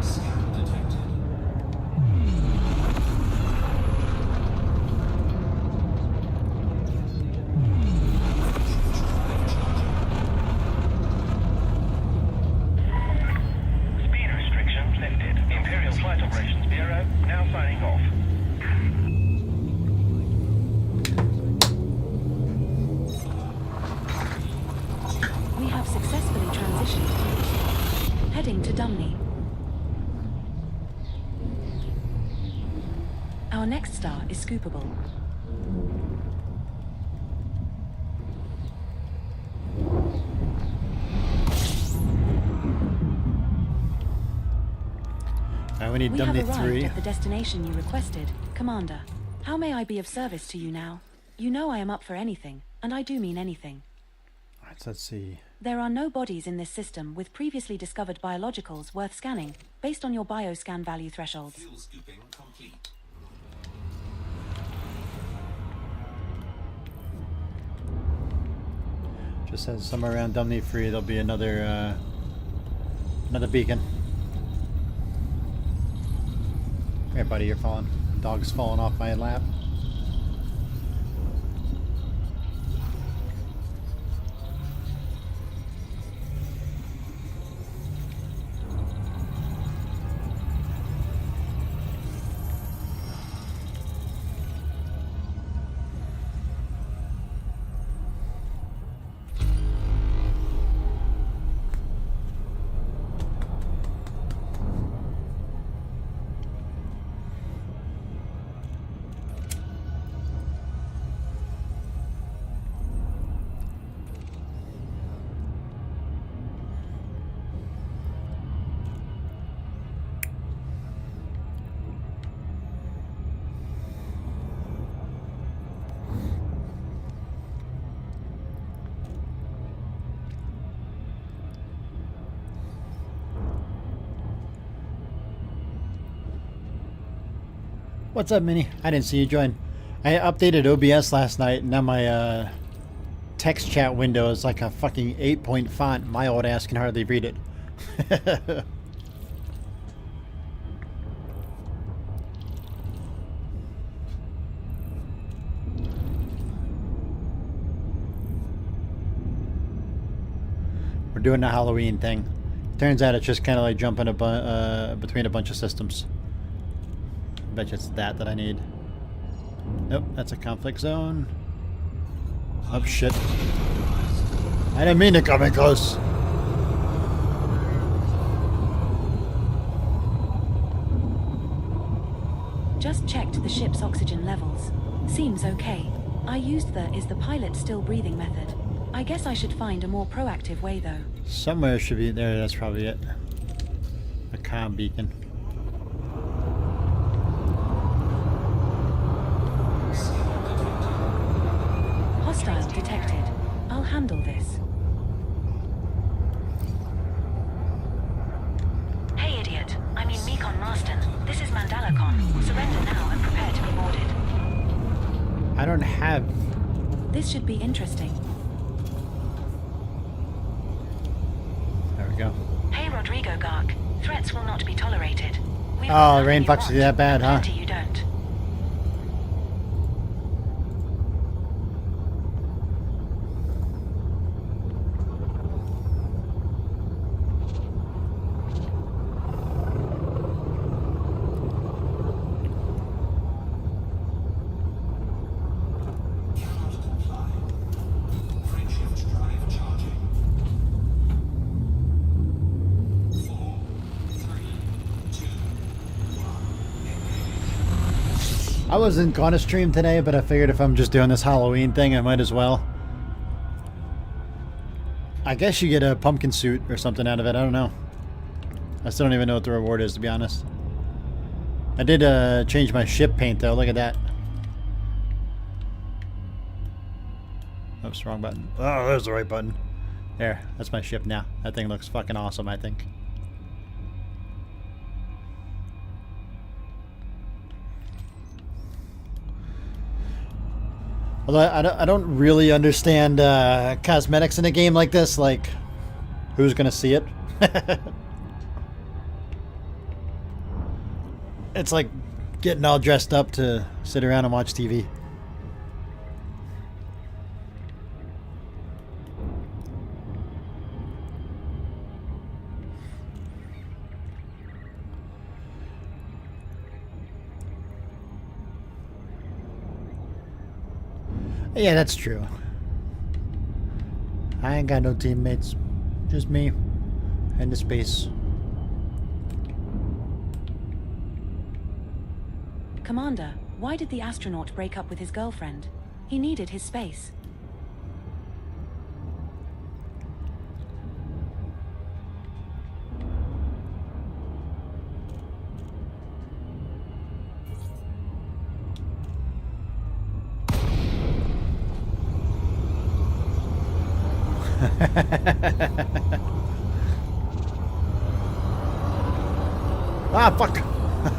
Scan detected. Speed restrictions lifted. Imperial Flight Operations Bureau now signing off. We have successfully transitioned. Heading to Dumni. Our next star is scoopable. We need We have Dumni arrived 3. at the destination you requested, Commander. How may I be of service to you now? You know I am up for anything, and I do mean anything. Alright, so let's see. There are no bodies in this system with previously discovered biologicals worth scanning, based on your bioscan value thresholds. Fuel scooping complete. Just says somewhere around Dumni 3 there'll be another beacon. Here, buddy, you're falling. Dog's falling off my lap. What's up, Minnie? I didn't see you join. I updated OBS last night, and now my text chat window is like a fucking 8-point font. My old ass can hardly read it. We're doing the Halloween thing. Turns out it's just kind of like jumping between a bunch of systems. I bet you it's that I need. Nope, that's a conflict zone. Oh shit. I didn't mean to come in close. Just checked the ship's oxygen levels. Seems okay. I used the "is the pilot still breathing" method. I guess I should find a more proactive way though. Somewhere should be there, that's probably it. A comm beacon. Hostile detected. I'll handle this. Hey idiot, I mean Mekon Marston. This is Mandalacon. Surrender now and prepare to be boarded. I don't have... This should be interesting. There we go. Hey Rodrigo Gark. Threats will not be tolerated. We've Oh, rain fucks you that bad, huh? You don't. I wasn't gonna stream today, but I figured if I'm just doing this Halloween thing, I might as well. I guess you get a pumpkin suit or something out of it. I don't know. I still don't even know what the reward is, to be honest. I did change my ship paint, though. Look at that. Oops, wrong button. Oh, there's the right button. There, that's my ship now. That thing looks fucking awesome, I think. Although I don't really understand cosmetics in a game like this. Like, who's gonna see it? It's like getting all dressed up to sit around and watch TV. Yeah, that's true. I ain't got no teammates. Just me and the space. Commander, why did the astronaut break up with his girlfriend? He needed his space. Ah, fuck!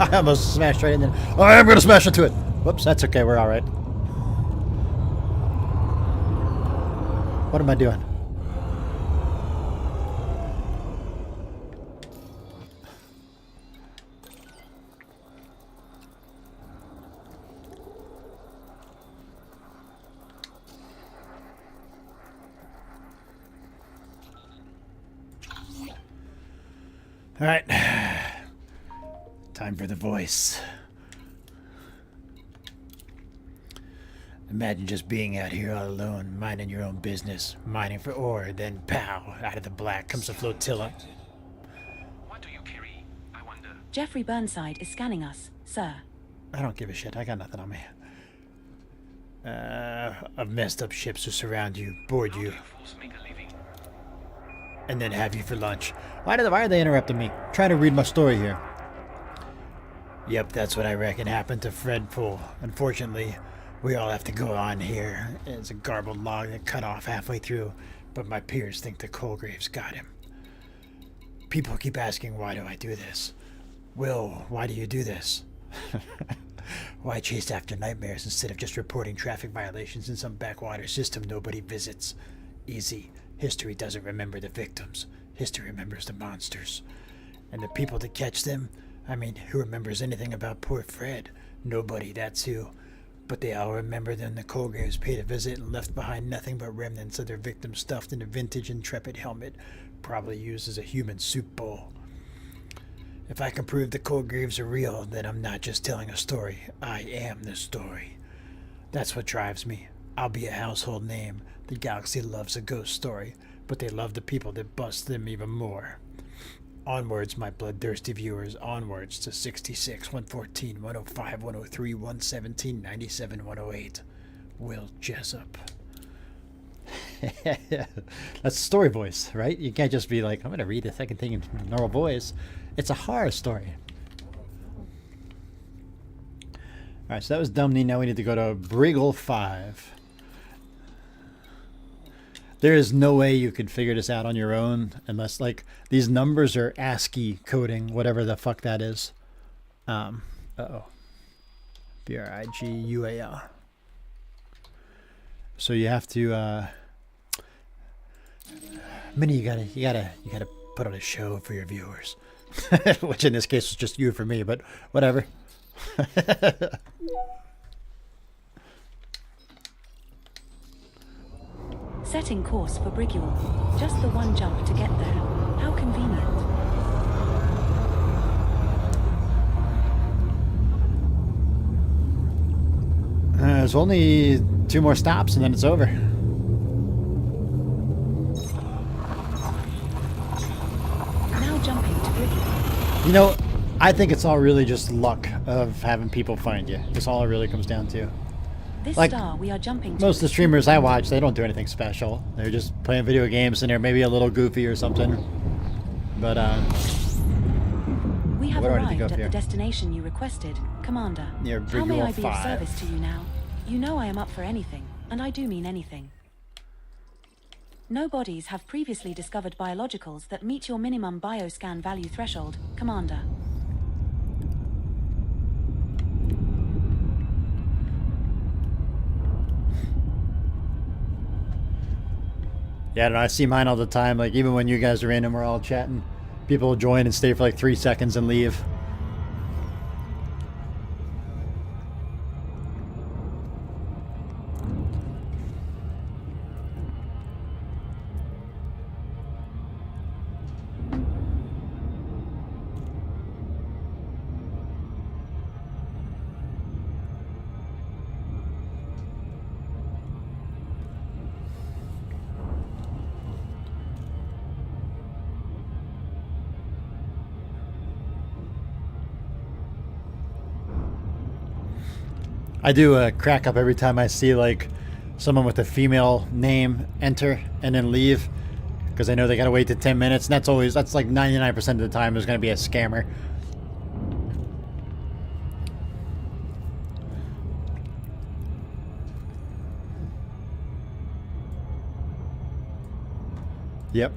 I almost smashed right in there. Oh, I am gonna smash into it! Whoops, that's okay, we're alright. What am I doing? Alright. Time for the voice. Imagine just being out here all alone, minding your own business, mining for ore, then pow, out of the black comes a flotilla. What do you carry, I wonder? Jeffrey Burnside is scanning us, sir. I don't give a shit, I got nothing on me. Of messed up ships to surround you, board you, Fools make a living. and then have you for lunch. Why are they interrupting me? I'm trying to read my story here. Yep, that's what I reckon happened to Fred Poole. Unfortunately, we all have to go on here. It's a garbled log that cut off halfway through, but my peers think the Colgraves got him. People keep asking, why do I do this? Will, why do you do this? Why chase after nightmares instead of just reporting traffic violations in some backwater system nobody visits? Easy. History doesn't remember the victims. History remembers the monsters. And the people that catch them? I mean, who remembers anything about poor Fred? Nobody, that's who. But they all remember when the Colgraves paid a visit and left behind nothing but remnants of their victim stuffed in a vintage Intrepid helmet, probably used as a human soup bowl. If I can prove the Colgraves are real, then I'm not just telling a story. I am the story. That's what drives me. I'll be a household name. The galaxy loves a ghost story, but they love the people that bust them even more. Onwards, my bloodthirsty viewers, onwards to 66, 114, 105, 103, 117, 97, 108. Will Jessup. That's story voice, right? You can't just be like, I'm going to read the second thing in normal voice. It's a horror story. Alright, so that was Dumney. Now we need to go to Briggle 5. There is no way you could figure this out on your own unless, like, these numbers are ASCII coding, whatever the fuck that is. Uh-oh. B-R-I-G-U-A-L. So you have to, Minnie, you gotta put on a show for your viewers. Which in this case was just you for me, but whatever. Setting course for Brigule. Just the one jump to get there. How convenient. There's only 2 more stops and then it's over. Now jumping to Brigule. You know, I think it's all really just luck of having people find you. That's all it really comes down to. This Like, star we are jumping to. Most of the streamers I watch, they don't do anything special. They're just playing video games and they're maybe a little goofy or something. But, we have where do I need to arrived go at here? the destination you requested, Commander. Near How may I Brigule be of 5. service to you now? You know I am up for anything, and I do mean anything. No bodies have previously discovered biologicals that meet your minimum bioscan value threshold, Commander. Yeah, I don't know, I see mine all the time. Like, even when you guys are in and we're all chatting, people will join and stay for like 3 seconds and leave. I do crack up every time I see like someone with a female name enter and then leave, because I know they gotta wait to 10 minutes, and that's like 99% of the time there's gonna be a scammer. Yep.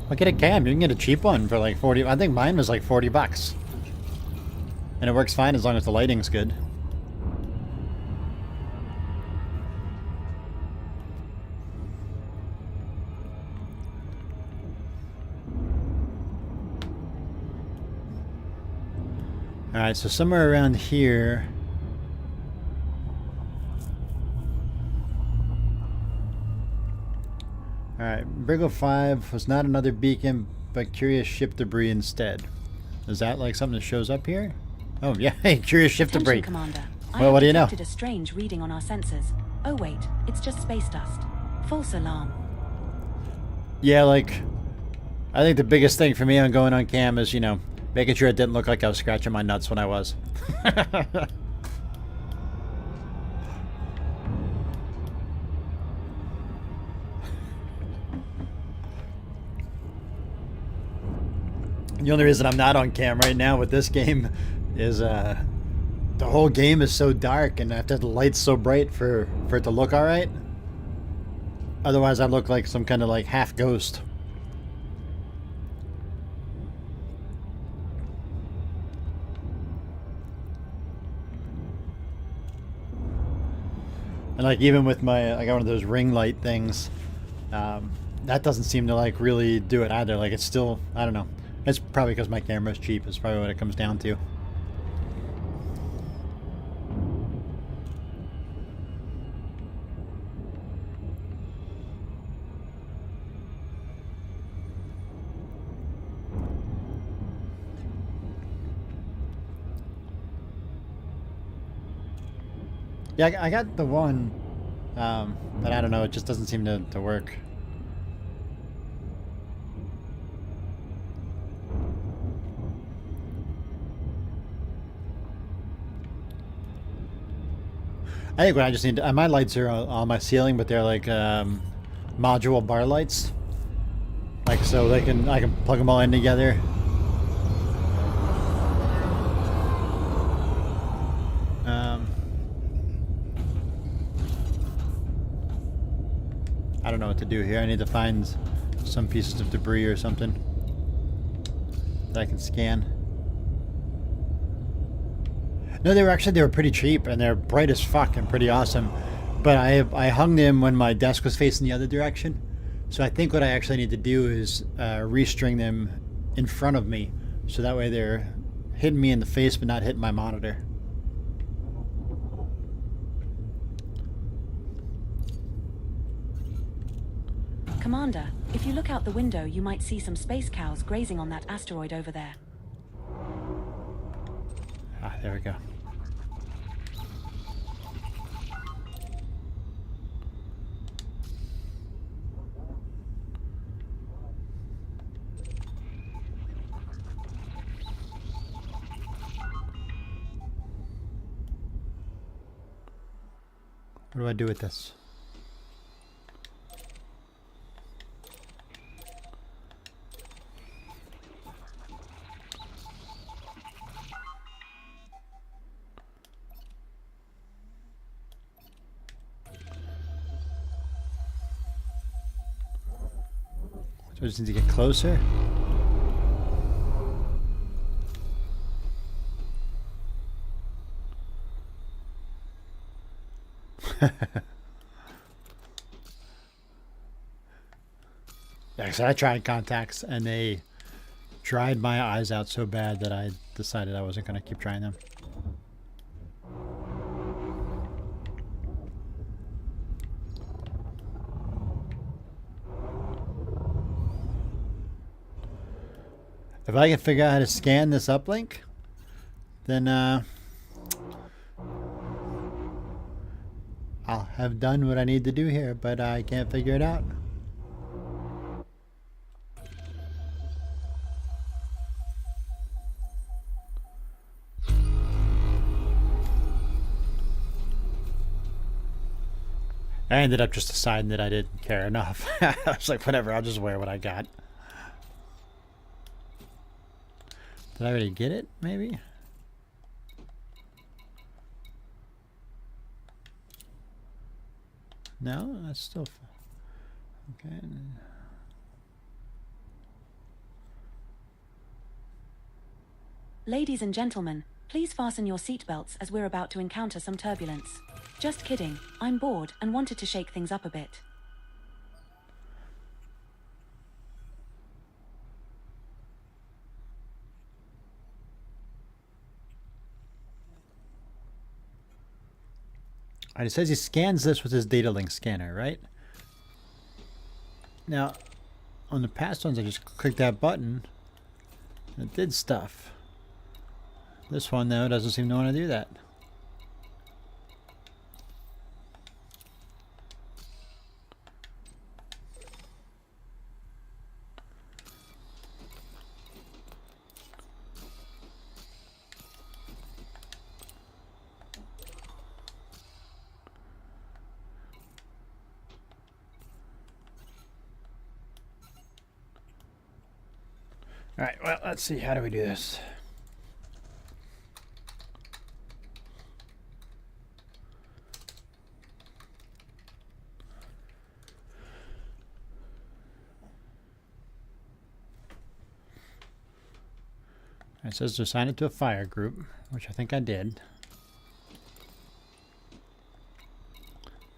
Well, get a cam. You can get a cheap one for like 40. I think mine was like 40 bucks. And it works fine as long as the lighting's good. Alright, so somewhere around here. Alright, Briggle 5 was not another beacon, but curious ship debris instead. Is that like something that shows up here? Oh yeah, hey, curious ship Attention, debris. Commander. Well, what do you know? I have detected a strange reading on our sensors. Oh wait, it's just space dust. False alarm. Yeah, like, I think the biggest thing for me on going on cam is, you know, making sure it didn't look like I was scratching my nuts when I was. The only reason I'm not on cam right now with this game is the whole game is so dark and I have to have the lights so bright for it to look alright. Otherwise I look like some kind of like half ghost. And like even with my, I got one of those ring light things, that doesn't seem to like really do it either. Like it's still, I don't know. It's probably because my camera's cheap. It's probably what it comes down to. Yeah, I got the one, but I don't know, it just doesn't seem to work. I think what I just need to, my lights are on my ceiling, but they're like module bar lights. Like so I can plug them all in together. I don't know what to do here. I need to find some pieces of debris or something that I can scan. No, they were pretty cheap and they're bright as fuck and pretty awesome. But I hung them when my desk was facing the other direction. So I think what I actually need to do is restring them in front of me, so that way they're hitting me in the face but not hitting my monitor. Commander, if you look out the window, you might see some space cows grazing on that asteroid over there. Ah, there we go. What do I do with this? So I just need to get closer. Yeah, so I tried contacts and they dried my eyes out so bad that I decided I wasn't going to keep trying them. If I can figure out how to scan this uplink, then I'll have done what I need to do here, but I can't figure it out. I ended up just deciding that I didn't care enough. I was like, whatever, I'll just wear what I got. Did I already get it, maybe? No, that's still... Okay. Ladies and gentlemen, please fasten your seatbelts as we're about to encounter some turbulence. Just kidding, I'm bored and wanted to shake things up a bit. Alright, it says he scans this with his data link scanner, right? Now, on the past ones, I just clicked that button and it did stuff. This one, though, doesn't seem to want to do that. Alright, well, let's see. How do we do this? It says to assign it to a fire group, which I think I did.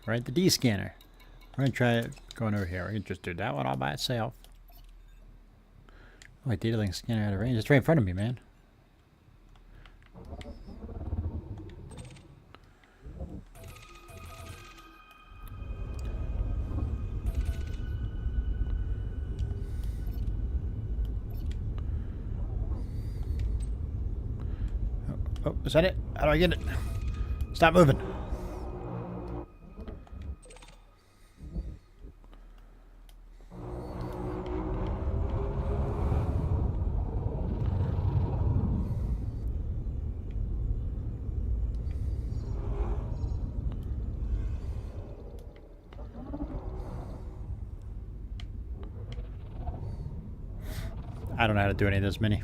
Right, the D scanner. We're gonna try it going over here. We're gonna just do that one all by itself. Oh, my data link scanner out of range. It's right in front of me, man. Oh, is that it? How do I get it? Stop moving. I don't know how to do any of this, Mini.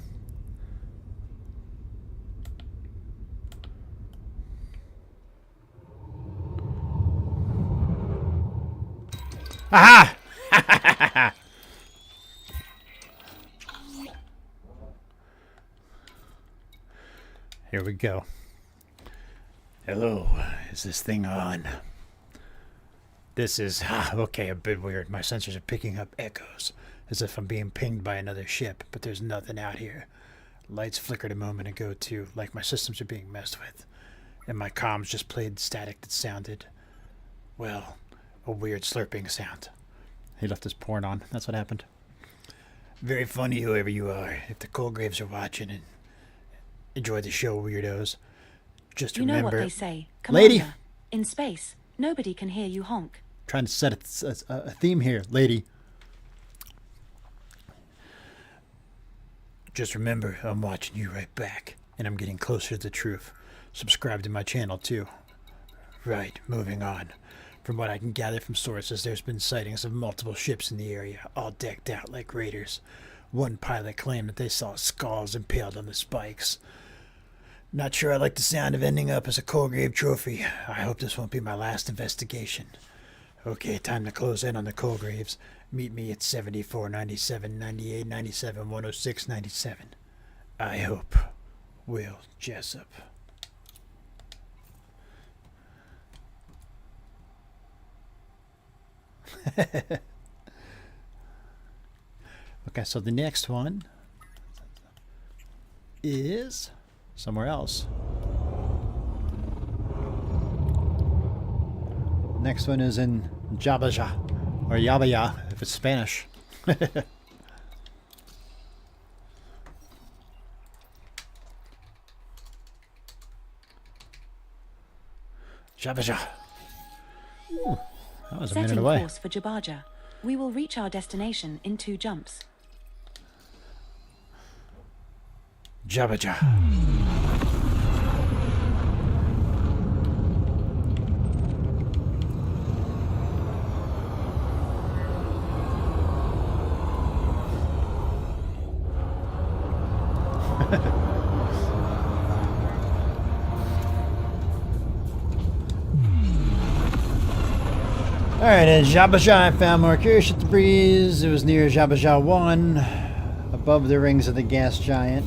Aha! Here we go. Hello, is this thing on? This is, okay, a bit weird. My sensors are picking up echoes, as if I'm being pinged by another ship, but there's nothing out here. Lights flickered a moment ago, too, like my systems are being messed with. And my comms just played static that sounded, well, a weird slurping sound. He left his porn on. That's what happened. Very funny, whoever you are. If the Colgraves are watching and enjoy the show, weirdos. Just You know remember... what they say, Commander. Lady! In space, nobody can hear you honk. Trying to set a theme here, lady. Just remember, I'm watching you right back, and I'm getting closer to the truth. Subscribe to my channel, too. Right, moving on. From what I can gather from sources, there's been sightings of multiple ships in the area, all decked out like raiders. One pilot claimed that they saw skulls impaled on the spikes. Not sure I like the sound of ending up as a Colgrave trophy. I hope this won't be my last investigation. Okay, time to close in on the Colgraves. Meet me at 74, 97, 98, 97, 106, 97. I hope. Will Jessup. Okay, so the next one is somewhere else. Next one is in Jabaja, or Yabaya if it's Spanish. Jabaja. Ooh, that was a minute Setting away. course for Jabaja. We will reach our destination in 2 jumps. Jabaja. Alright, in Jabaja I found more curious debris. It was near Jabaja 1, above the rings of the gas giant.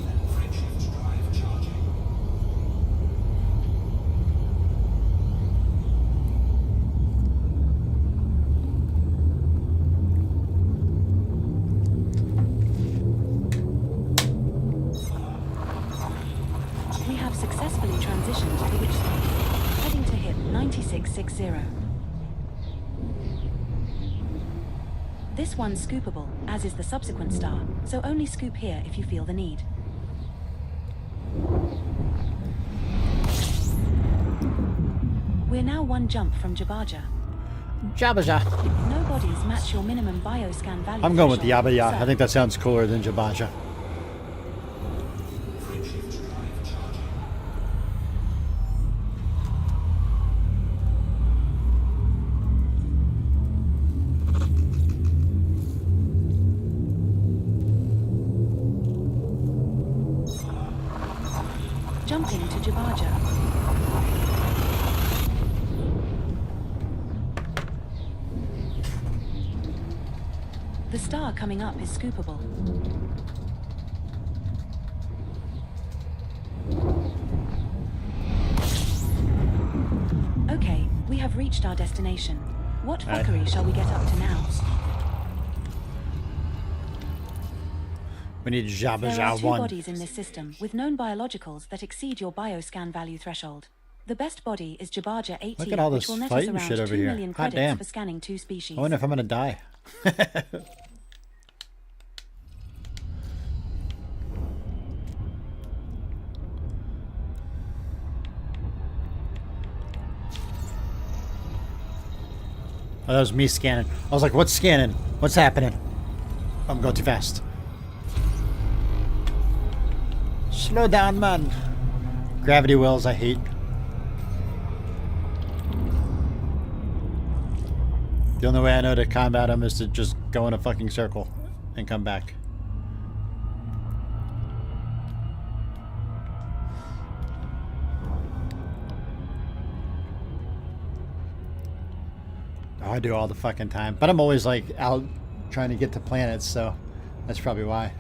We have successfully transitioned to the witch star, heading to hit 9660. This one's scoopable, as is the subsequent star, so only scoop here if you feel the need. We're now 1 jump from Jabaja. Jabaja. No bodies match your minimum bioscan value. I'm going with the threshold, Yabaya. so- I think that sounds cooler than Jabaja. Jumping to Jabaja. The star coming up is scoopable. Okay, we have reached reached our destination. What Alright. fuckery shall we get up to now? We need Jabba There are Jabba 2 1. bodies in this system with known biologicals that exceed your bioscan value threshold. The best body is Jabarja 18, Look at all which this will net us fighting around shit over 2 here. million Hot credits damn. for scanning 2 species. I wonder if I'm gonna die. Oh, that was me scanning. I was like, what's scanning? What's happening? I'm going too fast. Slow down, man. Gravity wells, I hate. The only way I know to combat them is to just go in a fucking circle and come back. Oh, I do all the fucking time. But I'm always like out trying to get to planets, so that's probably why.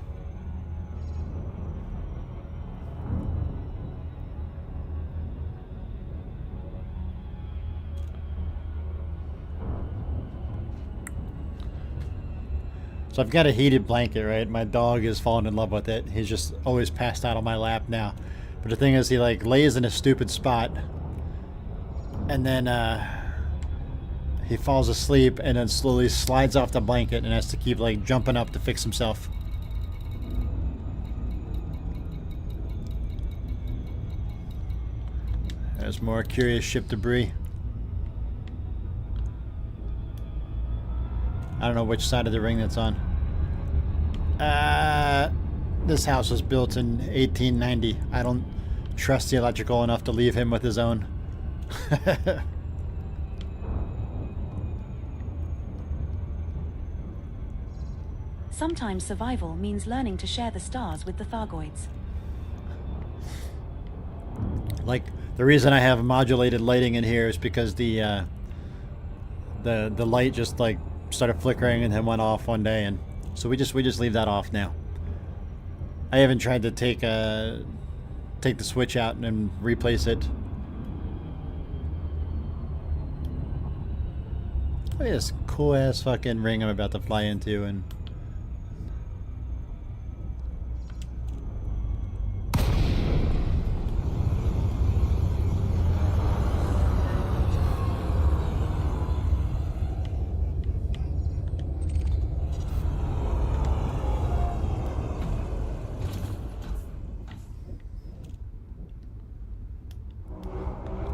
So I've got a heated blanket, right? My dog is falling in love with it. He's just always passed out on my lap now. But the thing is, he like lays in a stupid spot, and then he falls asleep and then slowly slides off the blanket and has to keep like jumping up to fix himself. There's more curious ship debris. I don't know which side of the ring that's on. This house was built in 1890. I don't trust the electrical enough to leave him with his own. Sometimes survival means learning to share the stars with the Thargoids. Like, the reason I have modulated lighting in here is because the light just like started flickering and then went off one day, and so we just leave that off now. I haven't tried to take the switch out and replace it. Look at this cool ass fucking ring I'm about to fly into, and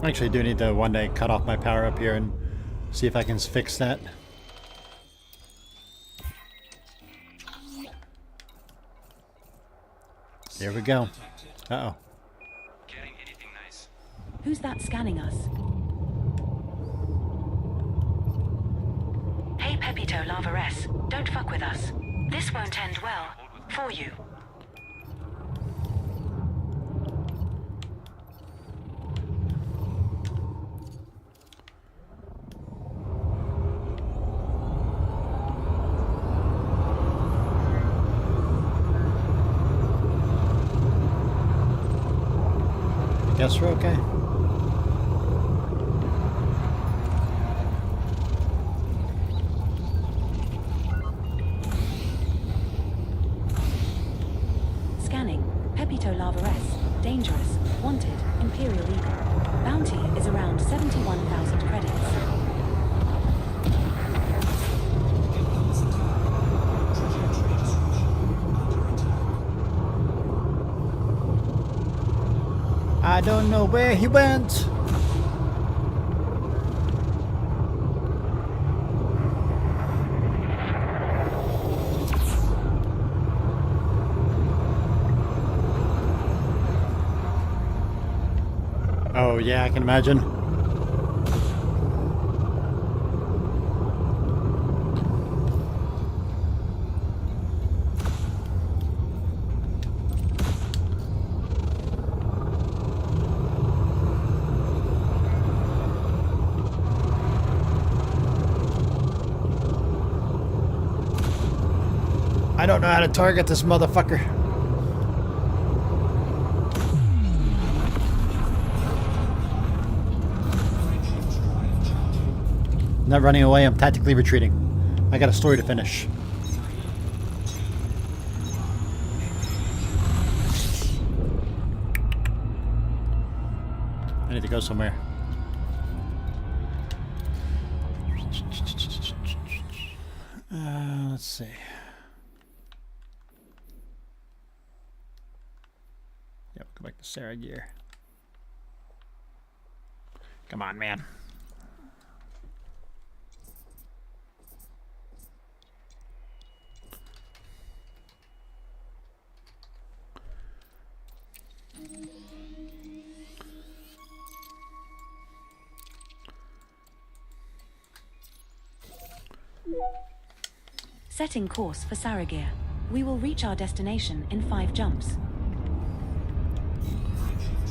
I actually do need to one day cut off my power up here and see if I can fix that. There we go. Uh-oh. Getting anything nice? Who's that scanning us? Hey Pepito Lavares, don't fuck with us. This won't end well for you. Guess we're okay. Scanning. Pepito Lavares. Dangerous. Wanted. Imperial Eagle. Bounty is around 71,000 credits. I don't know where he went. Oh yeah, I can imagine. I don't know how to target this motherfucker. not running away, I'm tactically retreating. I got a story to finish. I need to go somewhere. Let's see. Yep, go back to Sarah gear. Come on, man. Setting course for Saragir. We will reach our destination in 5 jumps.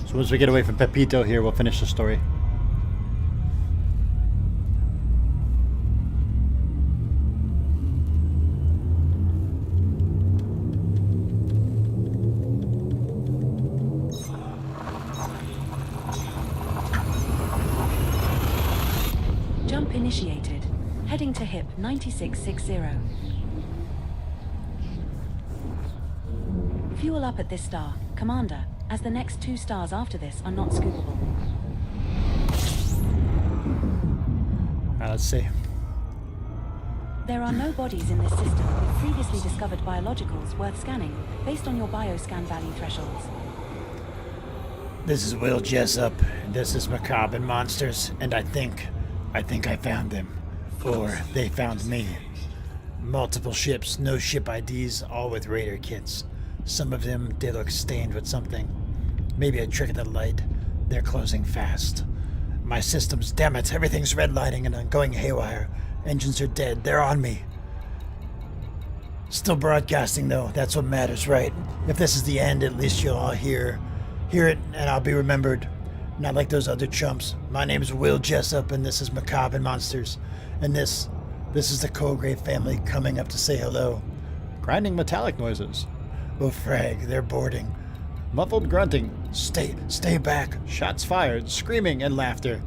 So once we get away from Pepito here, we'll finish the story. Jump initiated. Heading to HIP 9660. Fuel up at this star, Commander, as the next 2 stars after this are not scoopable. Alright, let's see. There are no bodies in this system with previously discovered biologicals worth scanning, based on your bioscan value thresholds. This is Will Jessup, and this is Macabre and Monsters, and I think I found them. Or they found me. Multiple ships, no ship IDs, all with radar kits. Some of them, they look stained with something. Maybe a trick of the light. They're closing fast. My systems, damn it, everything's redlining and I'm going haywire. Engines are dead, they're on me. Still broadcasting though, that's what matters, right? If this is the end, at least you'll all hear it and I'll be remembered. Not like those other chumps. My name's Will Jessup and this is Macabre and Monsters. And this is the Colgrave family coming up to say hello. Grinding metallic noises. Oh frag, they're boarding. Muffled grunting. Stay back. Shots fired, screaming and laughter.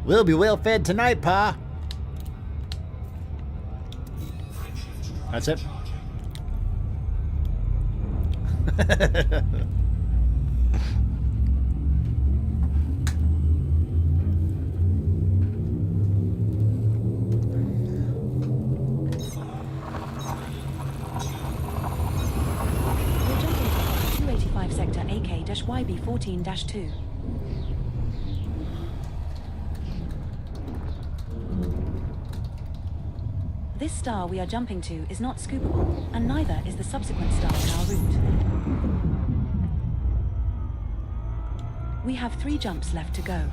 We'll be well fed tonight, Pa. That's it. Sector AK-YB14-2. This star we are jumping to is not scoopable, and neither is the subsequent star in our route. We have 3 jumps left to go.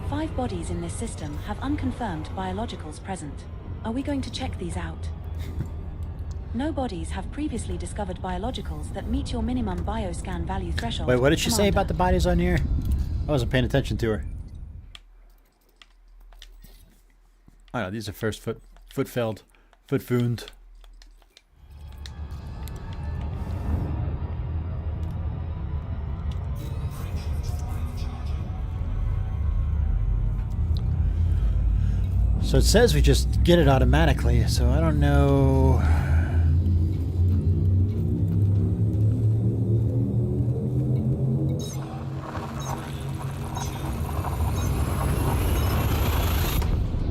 5 bodies in this system have unconfirmed biologicals present. Are we going to check these out? No bodies have previously discovered biologicals that meet your minimum bioscan value threshold. Wait, what did she say Commander. about the bodies on here? I wasn't paying attention to her. Oh no, these are first foot-felled, foot-found. So it says we just get it automatically, so I don't know.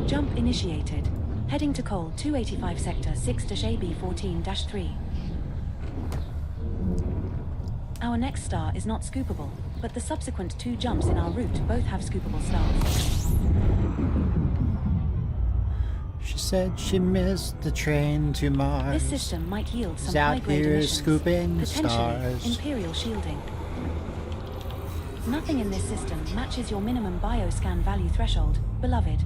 Jump initiated. Heading to Col 285 Sector 6-AB14-3. Our next star is not scoopable, but the subsequent 2 jumps in our route both have scoopable stars. She said she missed the train to Mars. This system might yield some He's out high-grade here emissions, scooping potentially stars. Imperial shielding. Nothing in this system matches your minimum bioscan value threshold, beloved.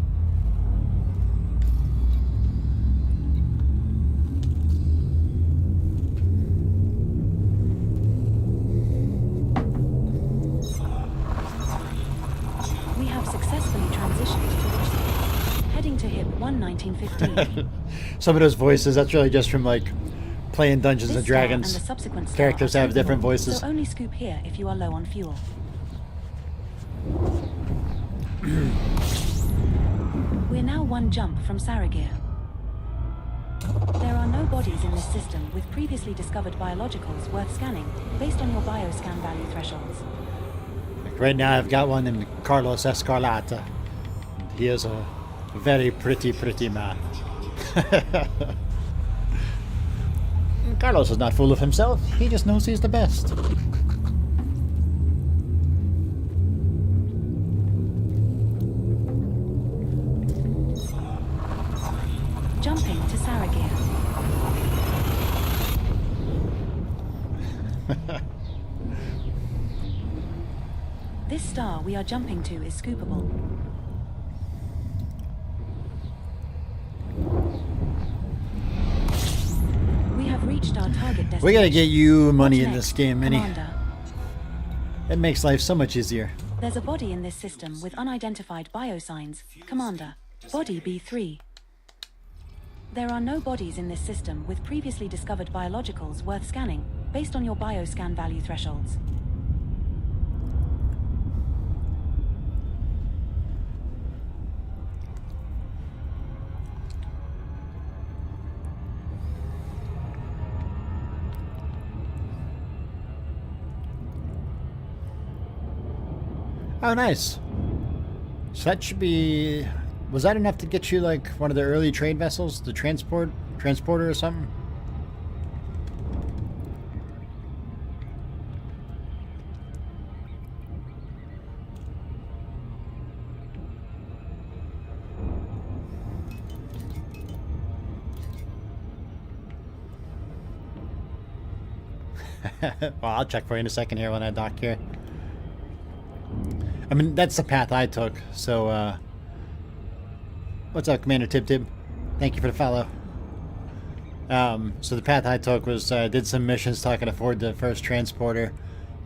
We have successfully transitioned to watch space, heading to HIP 1915. Some of those voices, that's really just from like playing Dungeons This and star Dragons. and the subsequent star Characters are have different scoopable, voices. So only scoop here if you are low on fuel. We're now one jump from Saragir. There are no bodies in this system with previously discovered biologicals worth scanning based on your bioscan value thresholds. Like right now, I've got one named Carlos Escarlata. He is a very pretty man. Carlos is not full of himself. He just knows he's the best. Jumping to Saragir. This star we are jumping to is scoopable. We have reached our target destination. We gotta get you money What's in next, this game, Minnie. Commander? It makes life so much easier. There's a body in this system with unidentified biosigns. Commander. Body B3. There are no bodies in this system with previously discovered biologicals worth scanning based on your bioscan value thresholds. Oh, nice. So that should be... Was that enough to get you, like, one of the early trade vessels? The transporter or something? Well, I'll check for you in a second here when I dock here. I mean, that's the path I took, so, what's up, Commander Tib Tib? Thank you for the follow. So the path I took was, I did some missions so I could afford the first transporter,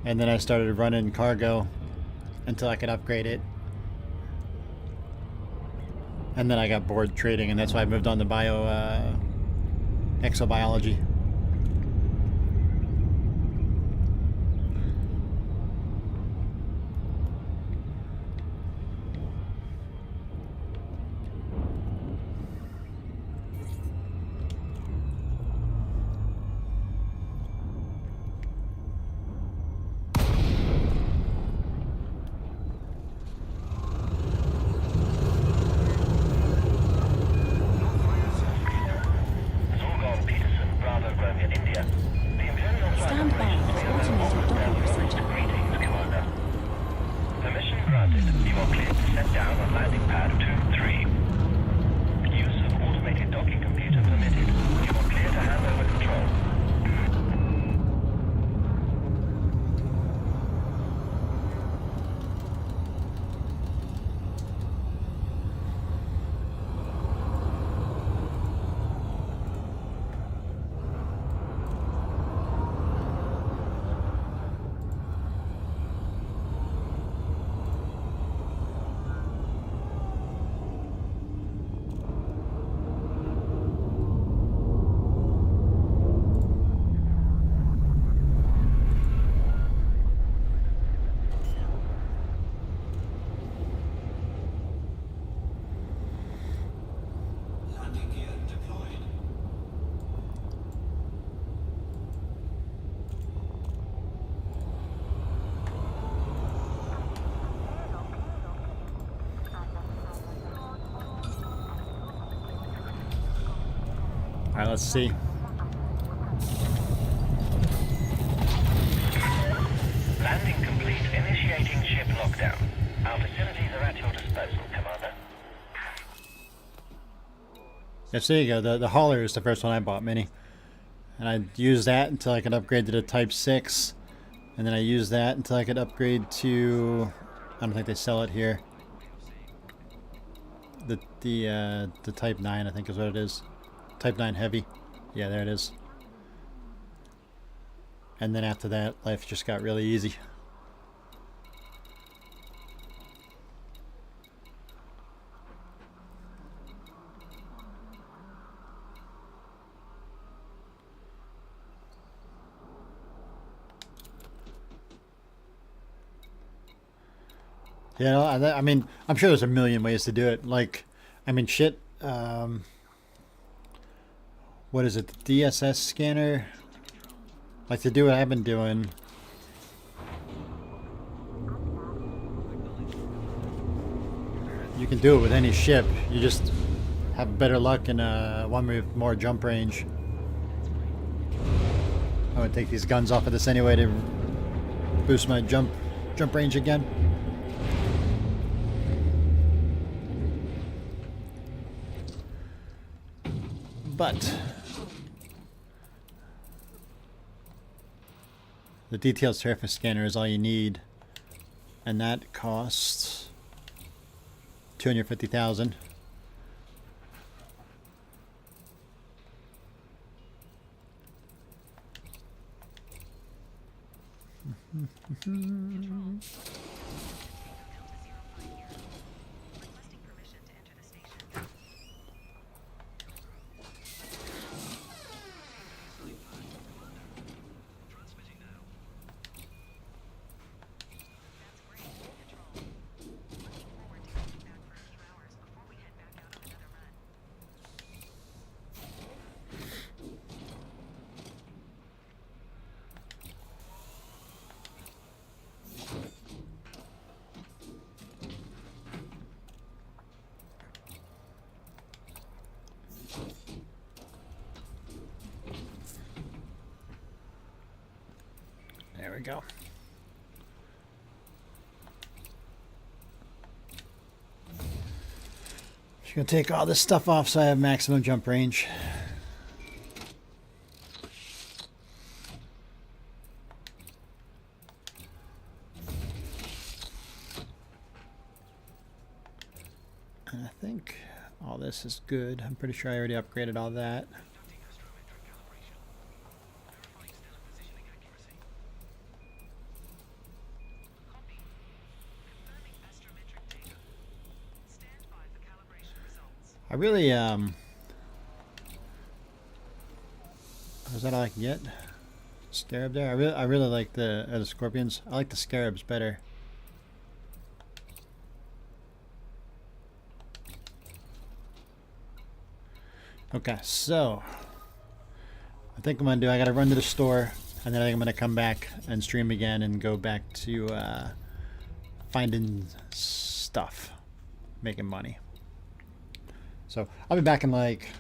and then I started running cargo until I could upgrade it. And then I got bored trading, and that's why I moved on to exobiology. Stand by for automated docking procedure. Greetings, Commander. Permission granted. You are cleared to set down on landing pad 2-3. Use of automated docking computer permitted. You are clear to hand over control. Landing gear deployed. Alright, let's see. Landing complete. Initiating ship lockdown. Our facilities are at your disposal, Commander. Yes, there you go. The hauler is the first one I bought, Mini. And I used that until I could upgrade to the Type 6. And then I used that until I could upgrade to... I don't think they sell it here. The Type 9, I think is what it is. Type 9 Heavy. Yeah, there it is. And then after that, life just got really easy. You know, I mean, I'm sure there's a million ways to do it. Like, I mean, shit. What is it? The DSS scanner? Like to do what I've been doing. You can do it with any ship. You just have better luck in one with more jump range. I would take these guns off of this anyway to boost my jump range again. But the detailed surface scanner is all you need, and that costs 250,000. Requesting permission to enter the station. Transmitting now. That's great. Control. Looking forward to getting back for a few hours before we head back out on another run. There we go. Just gonna take all this stuff off so I have maximum jump range. And I think all this is good. I'm pretty sure I already upgraded all that. Conducting astrometric calibration. Verifying stellar positioning accuracy. Copy. Confirming astrometric data. Stand by for calibration results. I really is that all I can get? Scarab there. I really like the scorpions. I like the scarabs better. Okay, so I think I'm gonna do. I gotta run to the store, and then I think I'm gonna come back and stream again and go back to finding stuff, making money. So I'll be back in like